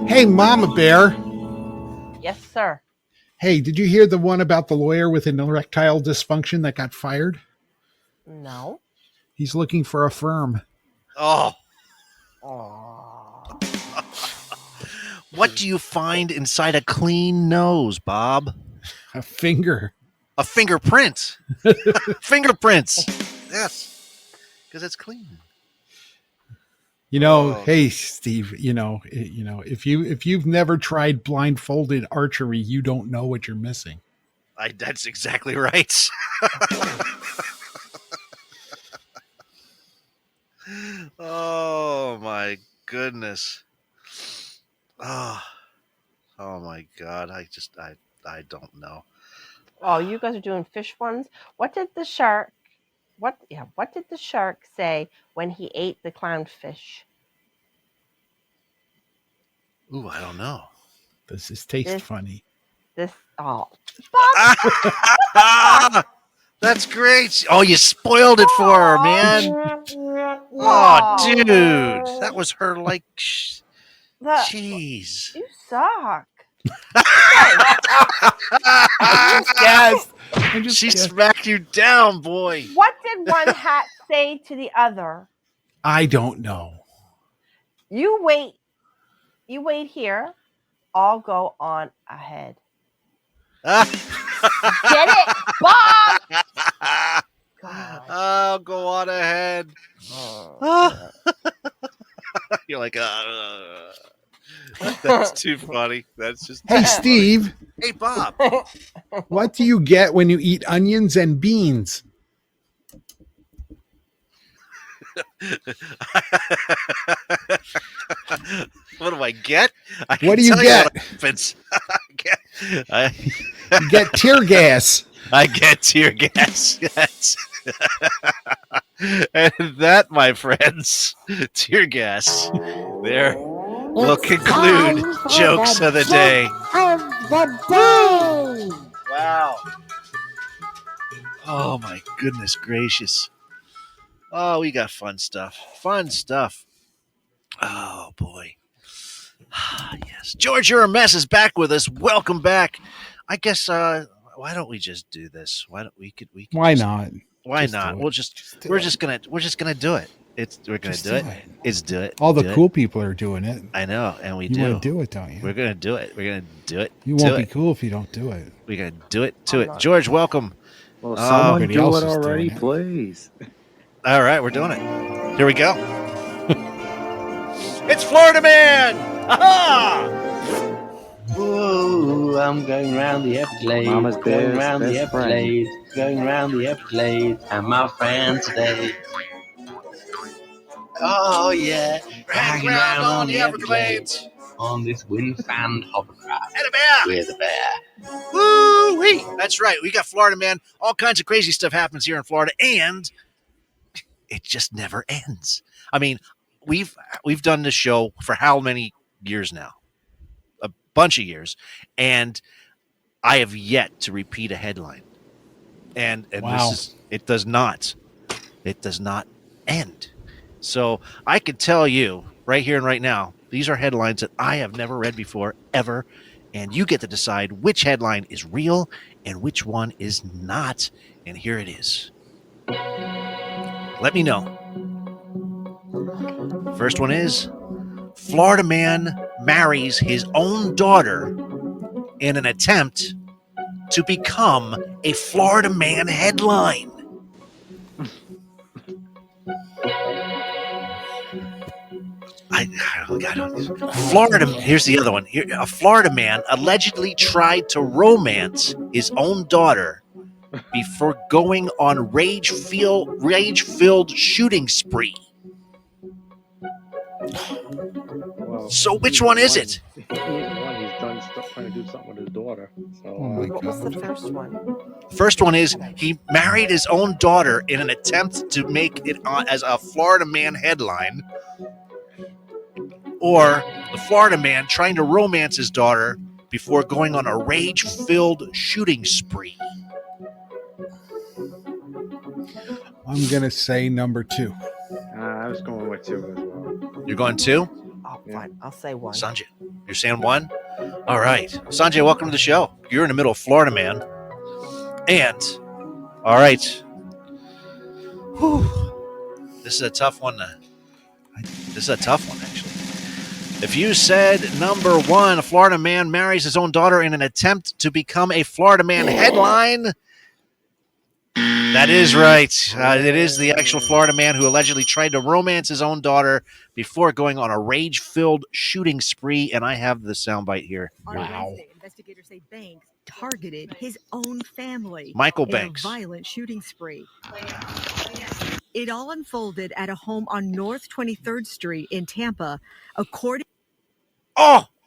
Hey, Mama Bear. Yes, sir. Hey, did you hear the one about the lawyer with an erectile dysfunction that got fired? No. He's looking for a firm. Oh. Aww. What do you find inside a clean nose, Bob? A finger. A fingerprint. Fingerprints. Yes. Because it's clean. You know, hey Steve, you know, if you've never tried blindfolded archery, you don't know what you're missing. That's exactly right. Oh my goodness. Oh my God. I don't know. Oh, you guys are doing fish ones. What did the shark say when he ate the clownfish? Ooh, I don't know. Does this taste funny? That's great. Oh, you spoiled it for her, man. Oh, dude. That was her like jeez. You suck. She smacked you down, boy. What did one hat say to the other? I don't know. You wait here. I'll go on ahead. Get it, Bob? God. I'll go on ahead. You're like, that's too funny. That's just. Hey, Steve. Hey, Bob. What do you get when you eat onions and beans? What do I get? What do you get? You get tear gas. I get tear gas. Yes. And that, my friends, dear guests, there will conclude Jokes of the Day. Wow. Oh, my goodness gracious. Oh, we got fun stuff. Fun stuff. Oh, boy. Yes. George, you're a mess is back with us. Welcome back. I guess, why don't we just do this? Why don't we could Why just, not? Why Just not? do it. We're Just do just gonna do it. We're gonna Just do do it. it. It's do it. All the do cool it. people are doing it. I know, and we You do. want to do it, don't you? We're gonna do it. We're gonna do it. You do won't be it. cool if you don't do it. We're gonna do it. To it. George, welcome. Well, someone everybody do else it is already, doing it. please. All right, we're doing it. Here we go. It's Florida Man. Aha! Ooh, I'm going round the Everglades, Mama's going best round the friend. Everglades, going round the Everglades, and my friend today. Oh yeah, we're hanging around on the Everglades on this wind-fanned hovercraft And a bear. with a bear. Woo-wee. That's right. We got Florida Man. All kinds of crazy stuff happens here in Florida, and it just never ends. I mean, we've done this show for how many years now? A bunch of years, and I have yet to repeat a headline. And Wow. it does not end. So I could tell you right here and right now, these are headlines that I have never read before, ever. And you get to decide which headline is real and which one is not. And here it is. Let me know. First one is Florida man marries his own daughter in an attempt to become a Florida man headline. Florida. Here's the other one. A Florida man allegedly tried to romance his own daughter before going on rage-filled shooting spree. Well, So which one is it? Either one, he's done trying to do something with his daughter. So, Oh my What was the God. first one? First one is he married his own daughter in an attempt to make it as a Florida man headline. Or the Florida man trying to romance his daughter before going on a rage-filled shooting spree. I'm going to say number 2. I was going with 2 as well. You're going 2? Oh, fine. I'll say one. Sanjay, you're saying 1? All right. Sanjay, welcome to the show. You're in the middle of Florida Man. And, all right. Whew. This is a tough one. This is a tough one, actually. If you said number 1, a Florida man marries his own daughter in an attempt to become a Florida man headline, that is right. It is the actual Florida man who allegedly tried to romance his own daughter before going on a rage-filled shooting spree, and I have the soundbite here. On Wednesday, investigators say Banks targeted his own family. Michael in Banks. a violent shooting spree. It all unfolded at a home on North 23rd Street in Tampa, according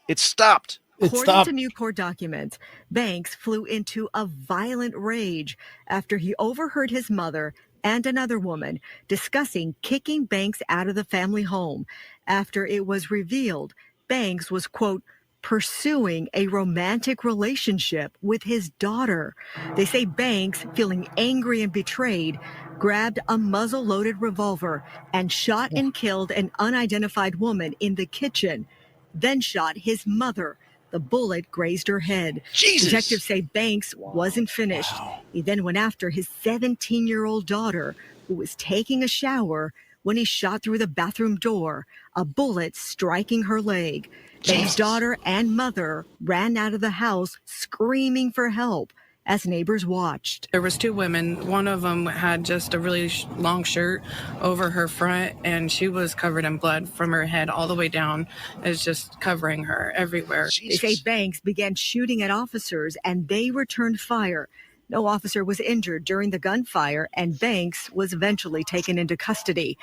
it stopped. to new court documents. Banks flew into a violent rage after he overheard his mother and another woman discussing kicking Banks out of the family home after it was revealed Banks was, quote, pursuing a romantic relationship with his daughter. They say Banks, feeling angry and betrayed, grabbed a muzzle-loaded revolver and shot and killed an unidentified woman in the kitchen, then shot his mother. The bullet grazed her head. Jesus. Detectives say Banks wasn't finished. He then went after his 17-year-old daughter, who was taking a shower when he shot through the bathroom door, a bullet striking her leg. Banks' daughter and mother ran out of the house screaming for help as neighbors watched. There was 2 women. One of them had just a really long shirt over her front, and she was covered in blood from her head all the way down. It's just covering her everywhere. They say Banks began shooting at officers, and they returned fire. No officer was injured during the gunfire, and Banks was eventually taken into custody.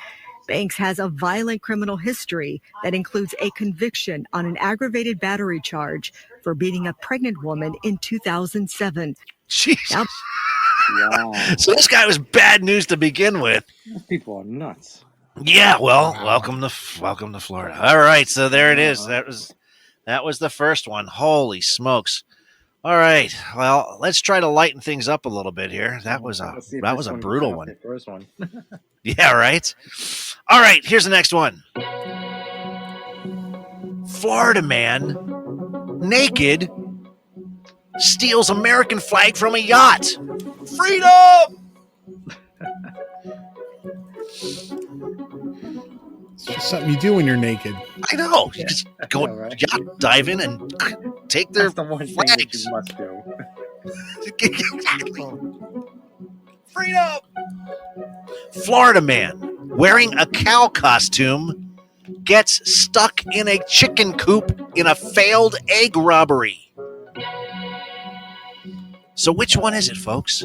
Banks has a violent criminal history that includes a conviction on an aggravated battery charge for beating a pregnant woman in 2007. Jesus. Wow. So this guy was bad news to begin with. Those people are nuts. Yeah, well, welcome to Florida. All right, so there it is. That was the first one. Holy smokes! All right, well, let's try to lighten things up a little bit here. That was a brutal one. The first one. Yeah, right. All right, here's the next one. Florida man, naked, steals American flag from a yacht. Freedom! It's just something you do when you're naked. I know. You just go yacht diving and take their That's the one thing flags. that you must do. Exactly. Freedom! Florida man wearing a cow costume gets stuck in a chicken coop in a failed egg robbery. So which one is it, folks?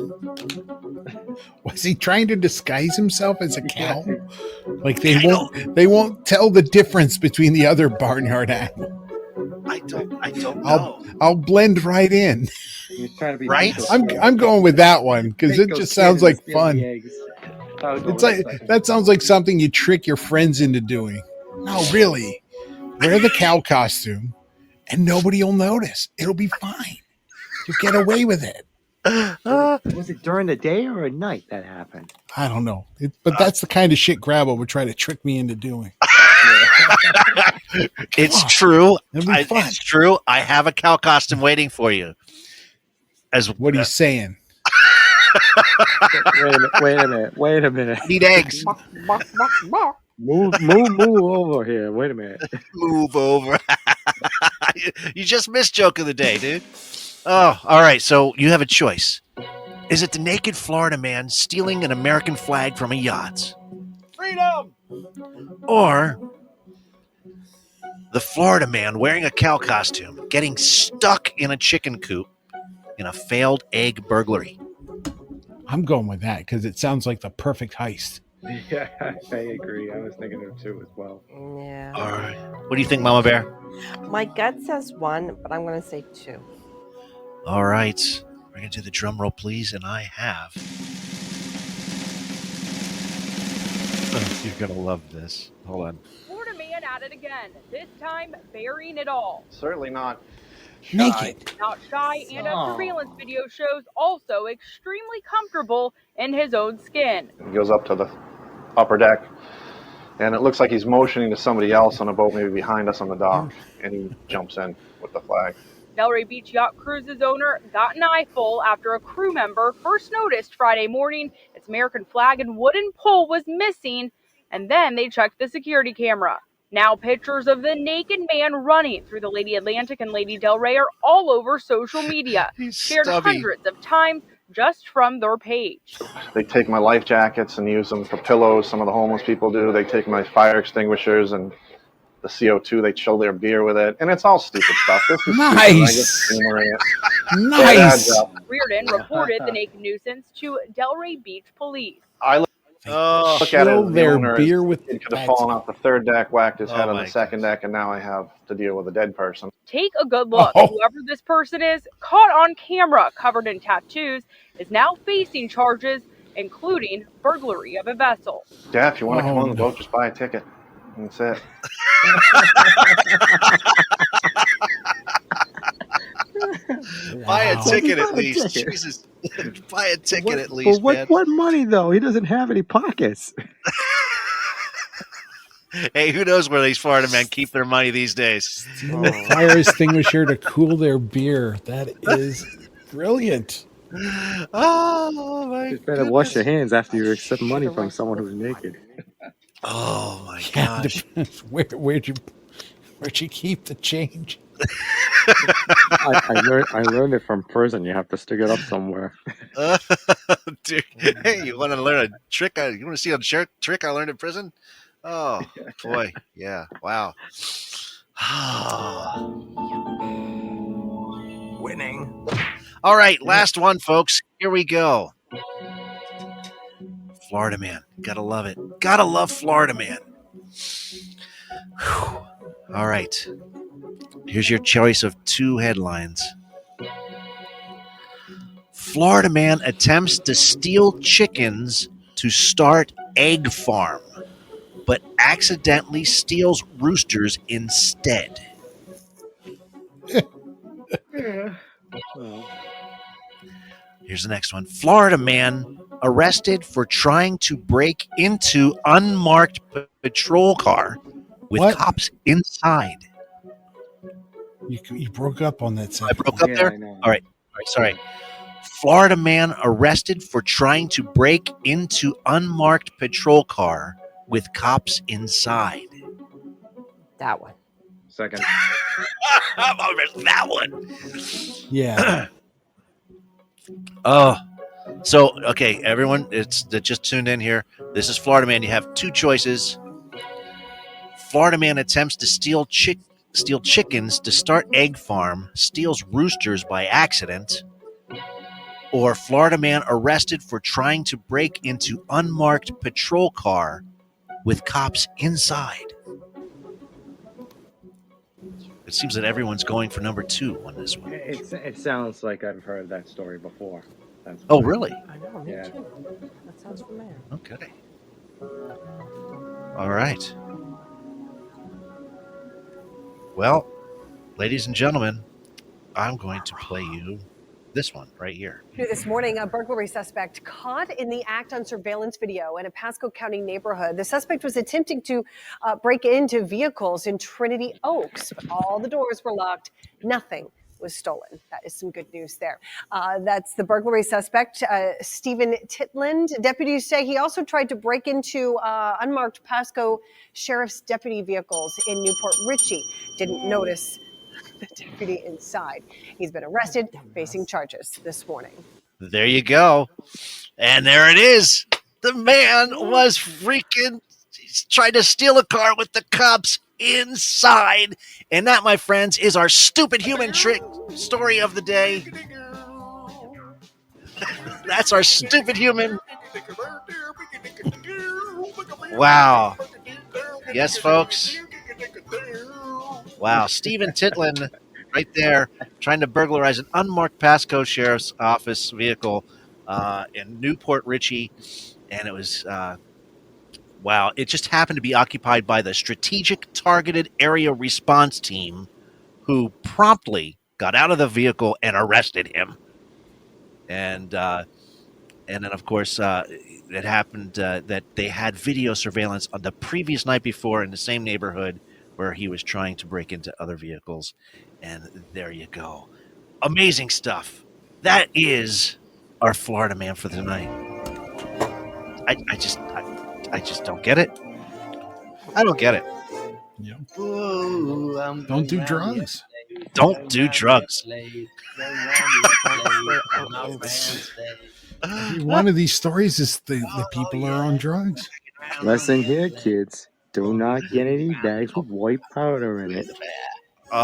Was he trying to disguise himself as a cow? Like they won't tell the difference between the other barnyard animal. I don't know. I'll blend right in. He's trying to be right. I'm going with that one because it just sounds like fun. It's like that sounds like something you trick your friends into doing. No, really. Wear the cow costume, and nobody will notice. It'll be fine. You get away with it. Was it during the day or at night that happened? I don't know. But that's the kind of shit Grabo would try to trick me into doing. It's true. It'll be fun. It's true. I have a cow costume waiting for you. What are you saying? Wait a minute. Need eggs. Move over here. Wait a minute. Move over. You just missed joke of the day, dude. Oh, all right. So you have a choice. Is it the naked Florida man stealing an American flag from a yacht? Freedom! Or the Florida man wearing a cow costume getting stuck in a chicken coop in a failed egg burglary? I'm going with that because it sounds like the perfect heist. Yeah, I agree. I was thinking of two as well. Yeah. All right. What do you think, Mama Bear? My gut says one, but I'm going to say two. All right. We're going to do the drum roll, please. And I have. Oh, you're going to love this. Hold on. Florida man at it again, this time burying it all. Certainly not naked. Not shy, and as surveillance video shows, also extremely comfortable in his own skin. He goes up to the upper deck, and it looks like he's motioning to somebody else on a boat maybe behind us on the dock, and he jumps in with the flag. Delray Beach Yacht Cruises owner got an eyeful after a crew member first noticed Friday morning its American flag and wooden pole was missing, and then they checked the security camera. Now pictures of the naked man running through the Lady Atlantic and Lady Delray are all over social media, shared hundreds of times just from their page. They take my life jackets and use them for pillows. Some of the homeless people do. They take my fire extinguishers and the CO2. They chill their beer with it. And it's all stupid stuff. This is nice. Nice. Reardon reported the naked nuisance to Delray Beach police. I look at it. Their beer with he could have fallen off the third deck, whacked his head on the second deck, and now I have to deal with a dead person. Take a good look. Whoever this person is, caught on camera, covered in tattoos, is now facing charges, including burglary of a vessel. Yeah, if you want to come on the boat, just buy a ticket. That's it. Buy a ticket at least. Jesus. Buy a ticket at least, man. What money, though? He doesn't have any pockets. Hey, who knows where these Florida men keep their money these days? Fire extinguisher to cool their beer. That is brilliant. Oh, my You better wash your hands after you accept money from someone who's naked. Oh, my gosh. Where'd you keep the change? I learned it from prison. You have to stick it up somewhere. Dude, hey, you want to learn a trick? You want to see a trick I learned in prison? Oh, boy. Yeah. Wow. Winning. All right. Last one, folks. Here we go. Florida man. Gotta love it. Gotta love Florida man. Whew. All right. Here's your choice of two headlines. Florida man attempts to steal chickens to start egg farm, but accidentally steals roosters instead. Yeah. Well, Here's the next one. Florida man arrested for trying to break into unmarked patrol car with What? cops inside. You broke up on that I second broke one. up there? I know. All right, sorry. Florida man arrested for trying to break into unmarked patrol car with cops inside. That one. Second. That one. Yeah. Oh, so okay, everyone, it's that just tuned in here. This is Florida man. You have two choices. Florida man attempts to steal chickens to start egg farm, steals roosters by accident. Or Florida man arrested for trying to break into unmarked patrol car with cops inside. It seems that everyone's going for number 2 on this one. It sounds like I've heard that story before. That's Oh, why. really? I know, me Yeah. too. That sounds familiar. Okay. All right. Well, ladies and gentlemen, I'm going to play you this one right here. This morning, a burglary suspect caught in the act on surveillance video in a Pasco County neighborhood. The suspect was attempting to break into vehicles in Trinity Oaks, but all the doors were locked. Nothing was stolen. That is some good news there. That's the burglary suspect, Stephen Titland. Deputies say he also tried to break into unmarked Pasco Sheriff's deputy vehicles in Newport Richey. Didn't notice the deputy inside. He's been arrested, facing charges this morning. There you go. And there it is. The man was freaking he's trying to steal a car with the cops inside. And that, my friends, is our stupid human trick story of the day. That's our stupid human. Wow. Yes, folks. Wow, Stephen Titland right there trying to burglarize an unmarked Pasco Sheriff's Office vehicle in Newport Richey. And it was, wow, it just happened to be occupied by the Strategic Targeted Area Response Team, who promptly got out of the vehicle and arrested him. And then, of course, it happened that they had video surveillance on the previous night before in the same neighborhood where he was trying to break into other vehicles. And there you go. Amazing stuff. That is our Florida man for the night. I just don't get it. I don't get it. Yeah. Ooh, Don't do drugs. Don't do drugs. One of these stories is the people are on drugs. Lesson here, kids. Do not get any bags with white powder in it.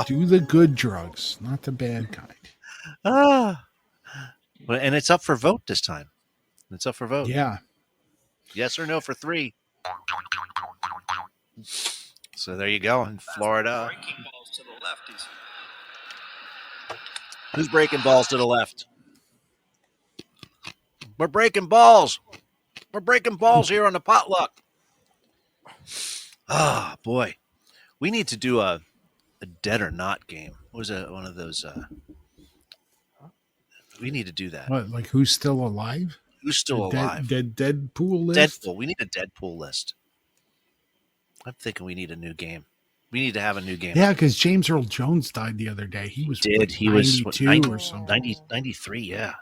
Do the good drugs, not the bad kind. And it's up for vote this time. It's up for vote. Yeah. Yes or no for 3. So there you go in Florida. Who's breaking balls to the left? We're breaking balls. We're breaking balls here on the potluck. Ah, boy. We need to do a dead or not game. What was it? One of those. We need to do that. What, like who's still alive? Who's still alive? Deadpool list? Deadpool. We need a Deadpool list. I'm thinking we need a new game. We need to have a new game. Yeah, because James Earl Jones died the other day. He was Did he was 92 90, or something. 93, yeah.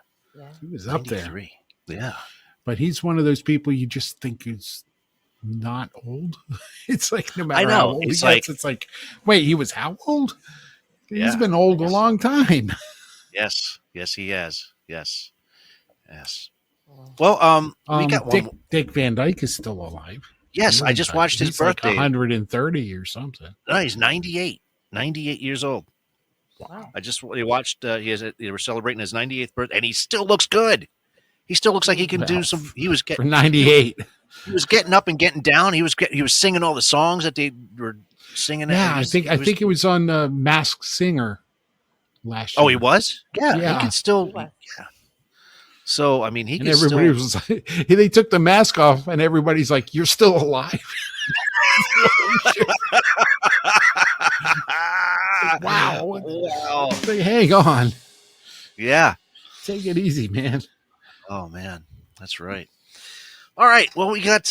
He was up there. 93. Yeah. But he's one of those people you just think is not old. It's like no matter I know. how old It's he like, gets, it's like, wait, he was how old? He's Yeah. been old a long time. Yes. Yes, he has. Yes. Yes. Well, we got Dick, one. Dick Van Dyke is still alive. Yes, He I just watched his he's like birthday. 130 or something. No, he's 98. 98 years old. Wow. I just watched. They were celebrating his 98th birthday, and he still looks good. He still looks like he can do some. He was For getting 98. He was getting up and getting down. He was singing all the songs that they were singing. Yeah, I think it was on Masked Singer last year. Oh, he was. Yeah, he Yeah. can still. Yeah. So I mean, he And could everybody still. was like, they took the mask off, and everybody's like, "You're still alive." Wow. Wow. Like, hang on. Yeah. Take it easy, man. Oh man, that's right. All right. Well, we got.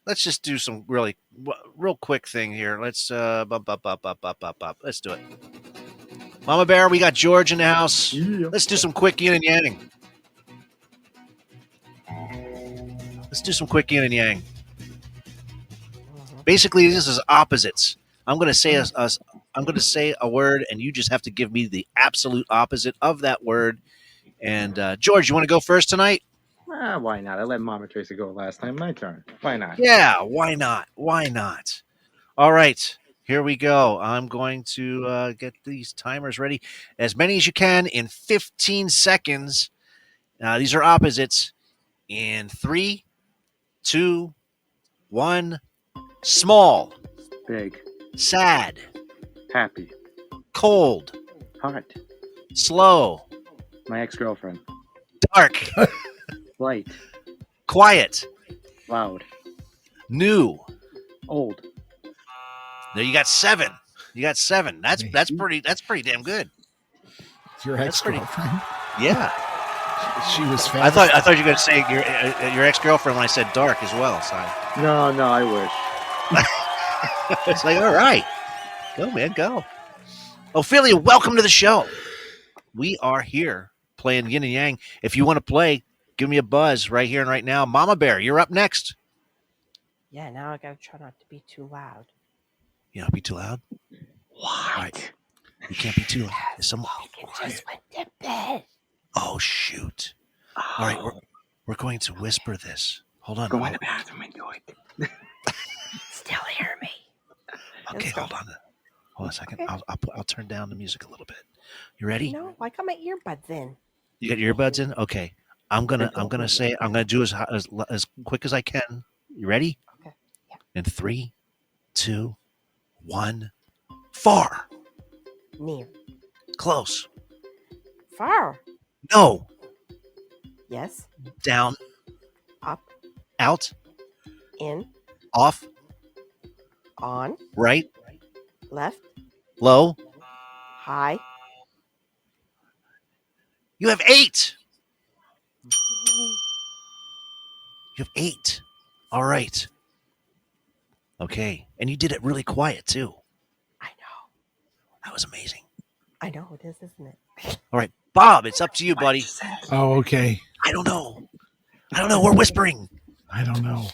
Let's just do some real quick thing here. Let's let's do it. Mama Bear, we got George in the house. Yeah. Let's do some quick yin and yang. Let's do some quick yin and yang. Basically, this is opposites. I'm going to say I'm going to say a word, and you just have to give me the absolute opposite of that word. And George, you want to go first tonight? Why not? I let Mama Tracy go last time. My turn. Why not? Yeah, why not? Why not? All right, here we go. I'm going to get these timers ready. As many as you can in 15 seconds. These are opposites. In 3, 2, 1. Small. Big. Sad. Happy. Cold. Hot. Slow. My ex-girlfriend. Dark. Light. Quiet. Loud. New. Old. There you got 7. You got 7. That's pretty damn good. Your ex-girlfriend? Yeah. She was I fast. thought you were going to say your ex-girlfriend when I said dark as well. So No, I wish. it's like, all right. Go, man, go. Ophelia, welcome to the show. We are here playing yin and yang. If you want to play, give me a buzz right here and right now. Mama Bear, you're up next. Yeah, now I gotta try not to be too loud. You not be too loud? What? Right. You can't be too loud. Someone Just went to bed. Oh, shoot. All right, we're going to whisper this. Hold on. Go in the bathroom and do it. Still hear me. Okay, hold on. Hold on a second. Okay. I'll turn down the music a little bit. You ready? No, I got my earbuds in. You got your earbuds in? Okay. I'm gonna do as quick as I can. You ready? Okay. Yeah. In 3, 2, 1. Far. Near. Close. Far. No. Yes. Down. Up. Out. In. Off. On. Right. Left. Low. High. You have 8. You have 8. All right. Okay. And you did it really quiet, too. I know. That was amazing. I know it is, isn't it? All right. Bob, it's up to you, buddy. Oh, okay. I don't know. We're whispering. I don't know.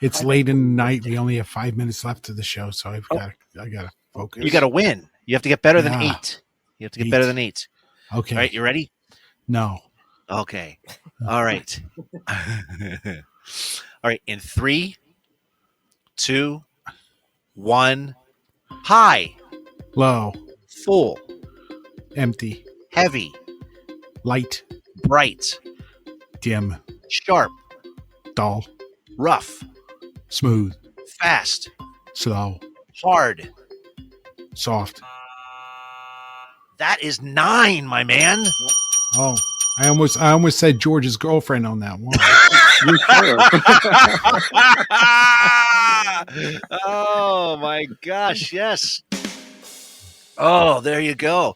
It's late in the night. We only have 5 minutes left of the show, so I gotta focus. You gotta win. You have to get better than 8. You have to get better than 8. Okay. All right, you ready? No. Okay. All right. All right. In 3, 2, 1. High. Low. Full. Empty. Heavy. Light. Bright. Dim. Sharp. Dull. Rough. Smooth. Fast. Slow. Hard. Soft. That is 9, my man. Oh, I almost said George's girlfriend on that one. Oh my gosh, yes. Oh, there you go.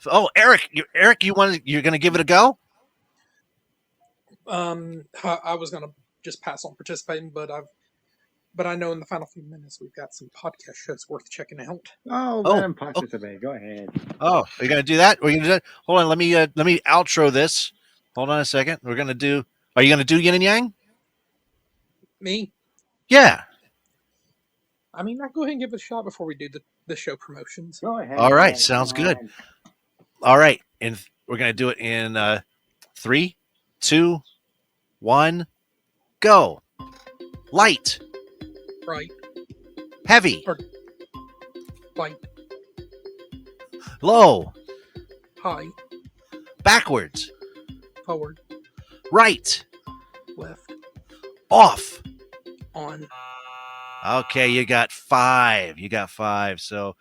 Oh, Eric, you're going to give it a go? I was going to just pass on participating, but I know in the final few minutes we've got some podcast shows worth checking out. Oh, let him participate. Go ahead. Oh, are you going to do that? Are you going to do that? Hold on, let me outro this. Hold on a second. Are you going to do yin and yang? Me? Yeah. I mean, I'll go ahead and give it a shot before we do the show promotions. Go ahead. All right, sounds good. All right, and we're going to do it in 3, 2, 1, go. Light. Right. Heavy. Light. Low. High. Backwards. Forward. Right. Left. Off. On. Okay, you got 5. So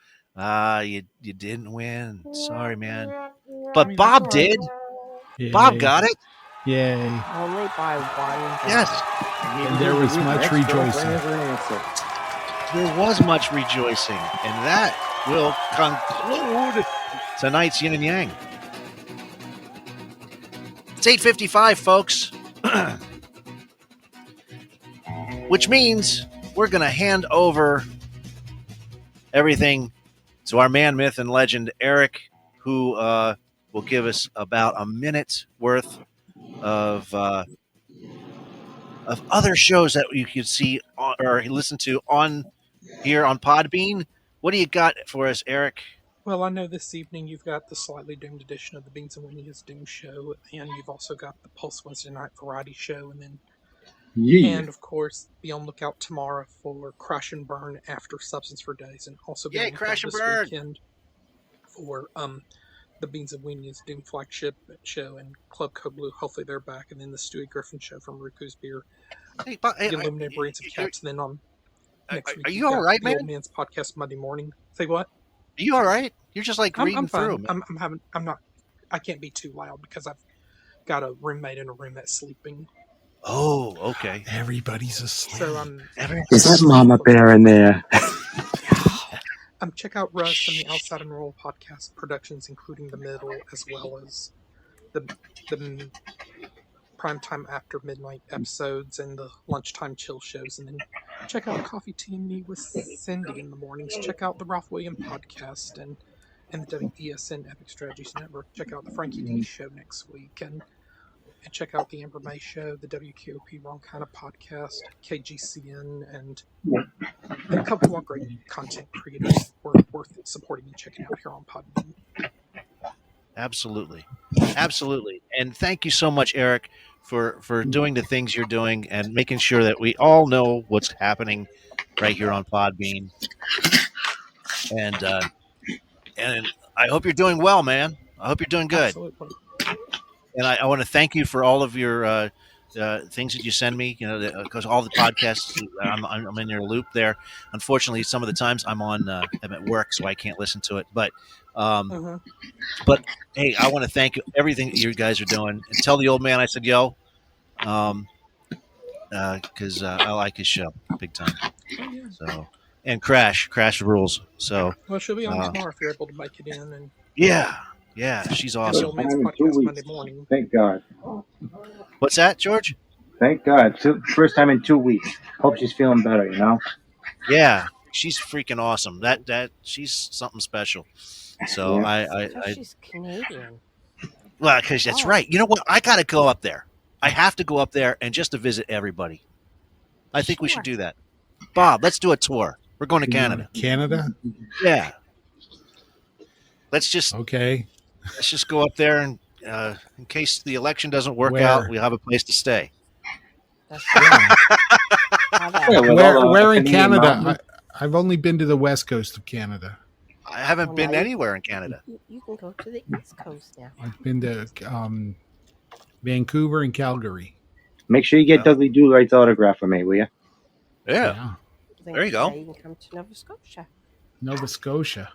you didn't win. Sorry, man. but Bob did. Yay. Bob got it. Yay. Only by one. Yes. And there was much rejoicing. There was much rejoicing, and that will conclude tonight's Yin and Yang. It's 8:55, folks, which means we're going to hand over everything to our man, myth, and legend, Eric, who will give us about a minute's worth of other shows that you can see or listen to on here on Podbean. What do you got for us, Eric? Well, I know this evening you've got the Slightly Doomed edition of the Beans and Winnie's Doom Show, and you've also got the Pulse Wednesday Night Variety Show, and of course, be on lookout tomorrow for Crash and Burn After Substance for Days, and also be on lookout Crash and this Burn weekend for the Beans and Winnie's Doom flagship show and Club Code Blue. Hopefully they're back, and then the Stewie Griffin show from Ruku's Beer. The Illuminated Brains of Cats, and then on next week. Are you all right, the man? Old Man's Podcast Monday morning. Say what? Are you all right? You're just like reading I'm fine. through. I can't be too loud because I've got a roommate in a room that's sleeping. Oh, okay. Everybody's asleep. So Is that Mama Bear in there? check out Russ and the Outside and Roll podcast productions, including the middle as well as the primetime after midnight episodes and the lunchtime chill shows. And then check out Coffee Tea and Me with Cindy in the mornings. Check out the Ralph William podcast and the WESN Epic Strategies Network. Check out the Frankie D show next week and check out the Amber May show, the WKOP Wrong Kind of podcast, KGCN, and a couple more great content creators worth supporting and checking out here on Podbean. Absolutely. And thank you so much, Eric, for doing the things you're doing and making sure that we all know what's happening right here on Podbean. And I hope you're doing well, man. I hope you're doing good. Absolutely. And I want to thank you for all of your things that you send me, because all the podcasts, I'm in your loop there. Unfortunately, some of the times I'm at work, so I can't listen to it. But hey, I want to thank everything that you guys are doing. And tell the old man I said, yo, because I like his show big time. So, and Crash rules. So, well, she'll be on tomorrow if you're able to make it in. And yeah, she's awesome. The Old Man's Podcast Monday morning. Thank God. What's that, George? Thank God. First time in 2 weeks. Hope she's feeling better, Yeah, she's freaking awesome. That she's something special. So she's Canadian. Well, because that's right. You know what? I got to go up there. I have to go up there and just to visit everybody. I think we should do that. Bob, let's do a tour. We're going to Canada. Canada? Yeah. Let's just go up there and in case the election doesn't work out, we'll have a place to stay. Where in Canada? I've only been to the west coast of Canada. I haven't been anywhere in Canada. You can go to the East Coast now. I've been to Vancouver and Calgary. Make sure you get Dudley Do-Right's autograph for me, will you? Yeah. There you go. You can come to Nova Scotia. Nova Scotia.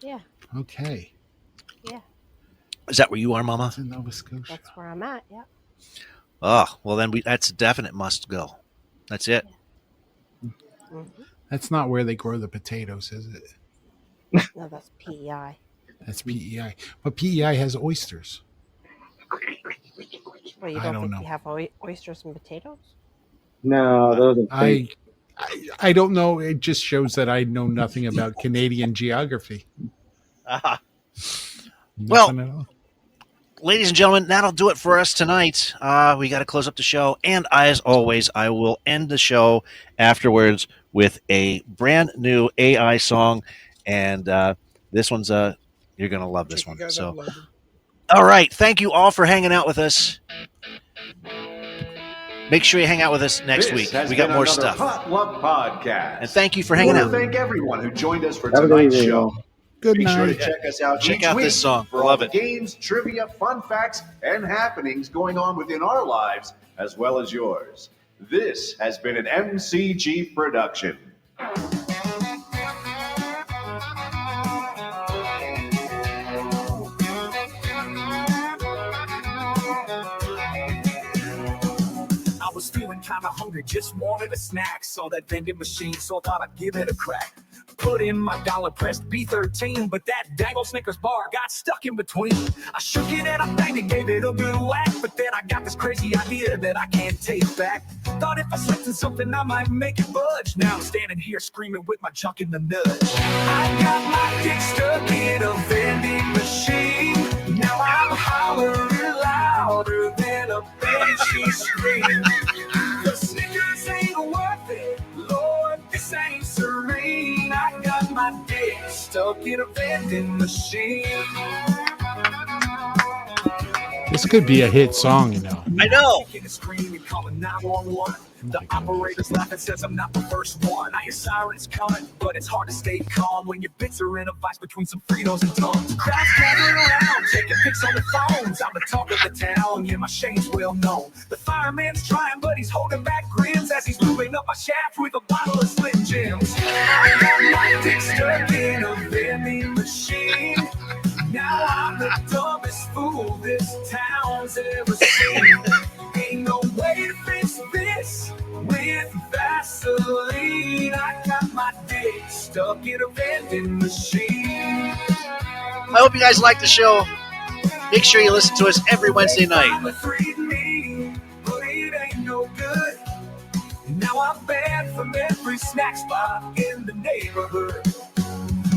Yeah. Okay. Yeah. Is that where you are, Mama? It's in Nova Scotia. That's where I'm at. Yeah. Oh, well then that's a definite must go. That's it. That's not where they grow the potatoes, is it? No, that's PEI. That's PEI. But PEI has oysters. Well, you don't think you have oysters and potatoes? No, those are fake. I don't know. It just shows that I know nothing about Canadian geography. Well, ladies and gentlemen, that'll do it for us tonight. We got to close up the show. And as always, I will end the show afterwards with a brand new AI song. And this one's you're going to love this one. So, all right. Thank you all for hanging out with us. Make sure you hang out with us next week. We got more stuff. Potluck Podcast. And thank you for hanging out. Thank everyone who joined us for tonight's show. Good Make night. sure to check us out. Check out this song. For all the games, trivia, fun facts, and happenings going on within our lives as well as yours. This has been an MCG production. kinda hungry, just wanted a snack. Saw that vending machine, so I thought I'd give it a crack. Put in my dollar, pressed B13, but that dang old Snickers bar got stuck in between. I shook it and I banged it, gave it a good whack, but then I got this crazy idea that I can't take back. Thought if I slipped in something, I might make it budge. Now I'm standing here screaming with my junk in the nudge. I got my dick stuck in a vending machine. Now I'm hollering louder than a banshee scream. The Snickers ain't worth it, Lord, this ain't serene. I got my dick stuck in a vending machine. This could be a hit song, you know. I know. The operator's laughing, says I'm not the first one. I hear sirens coming, but it's hard to stay calm when your bits are in a vice between some Fritos and Tums. Crowds gathering around, taking pics on their phones. I'm the talk of the town, yeah, my shame's well known. The fireman's trying, but he's holding back grins as he's moving up my shaft with a bottle of Slim Jims. I got my dick stuck in a vending machine. Now I'm the dumbest fool this town's ever seen. Ain't no way to fix this with Vaseline. I got my dick stuck in a vending machine. I hope you guys like the show. Make sure you listen to us every Wednesday night. But it ain't no good. Now I'm banned from every snack spot in the neighborhood.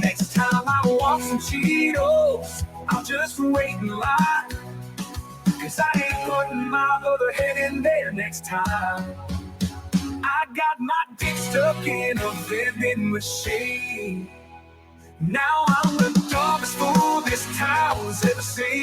Next time I want some Cheetos, I'll just wait in line. Cause I ain't putting my other head in there next time. I got my dick stuck in a vending machine. Now I'm the dumbest fool this town's ever seen.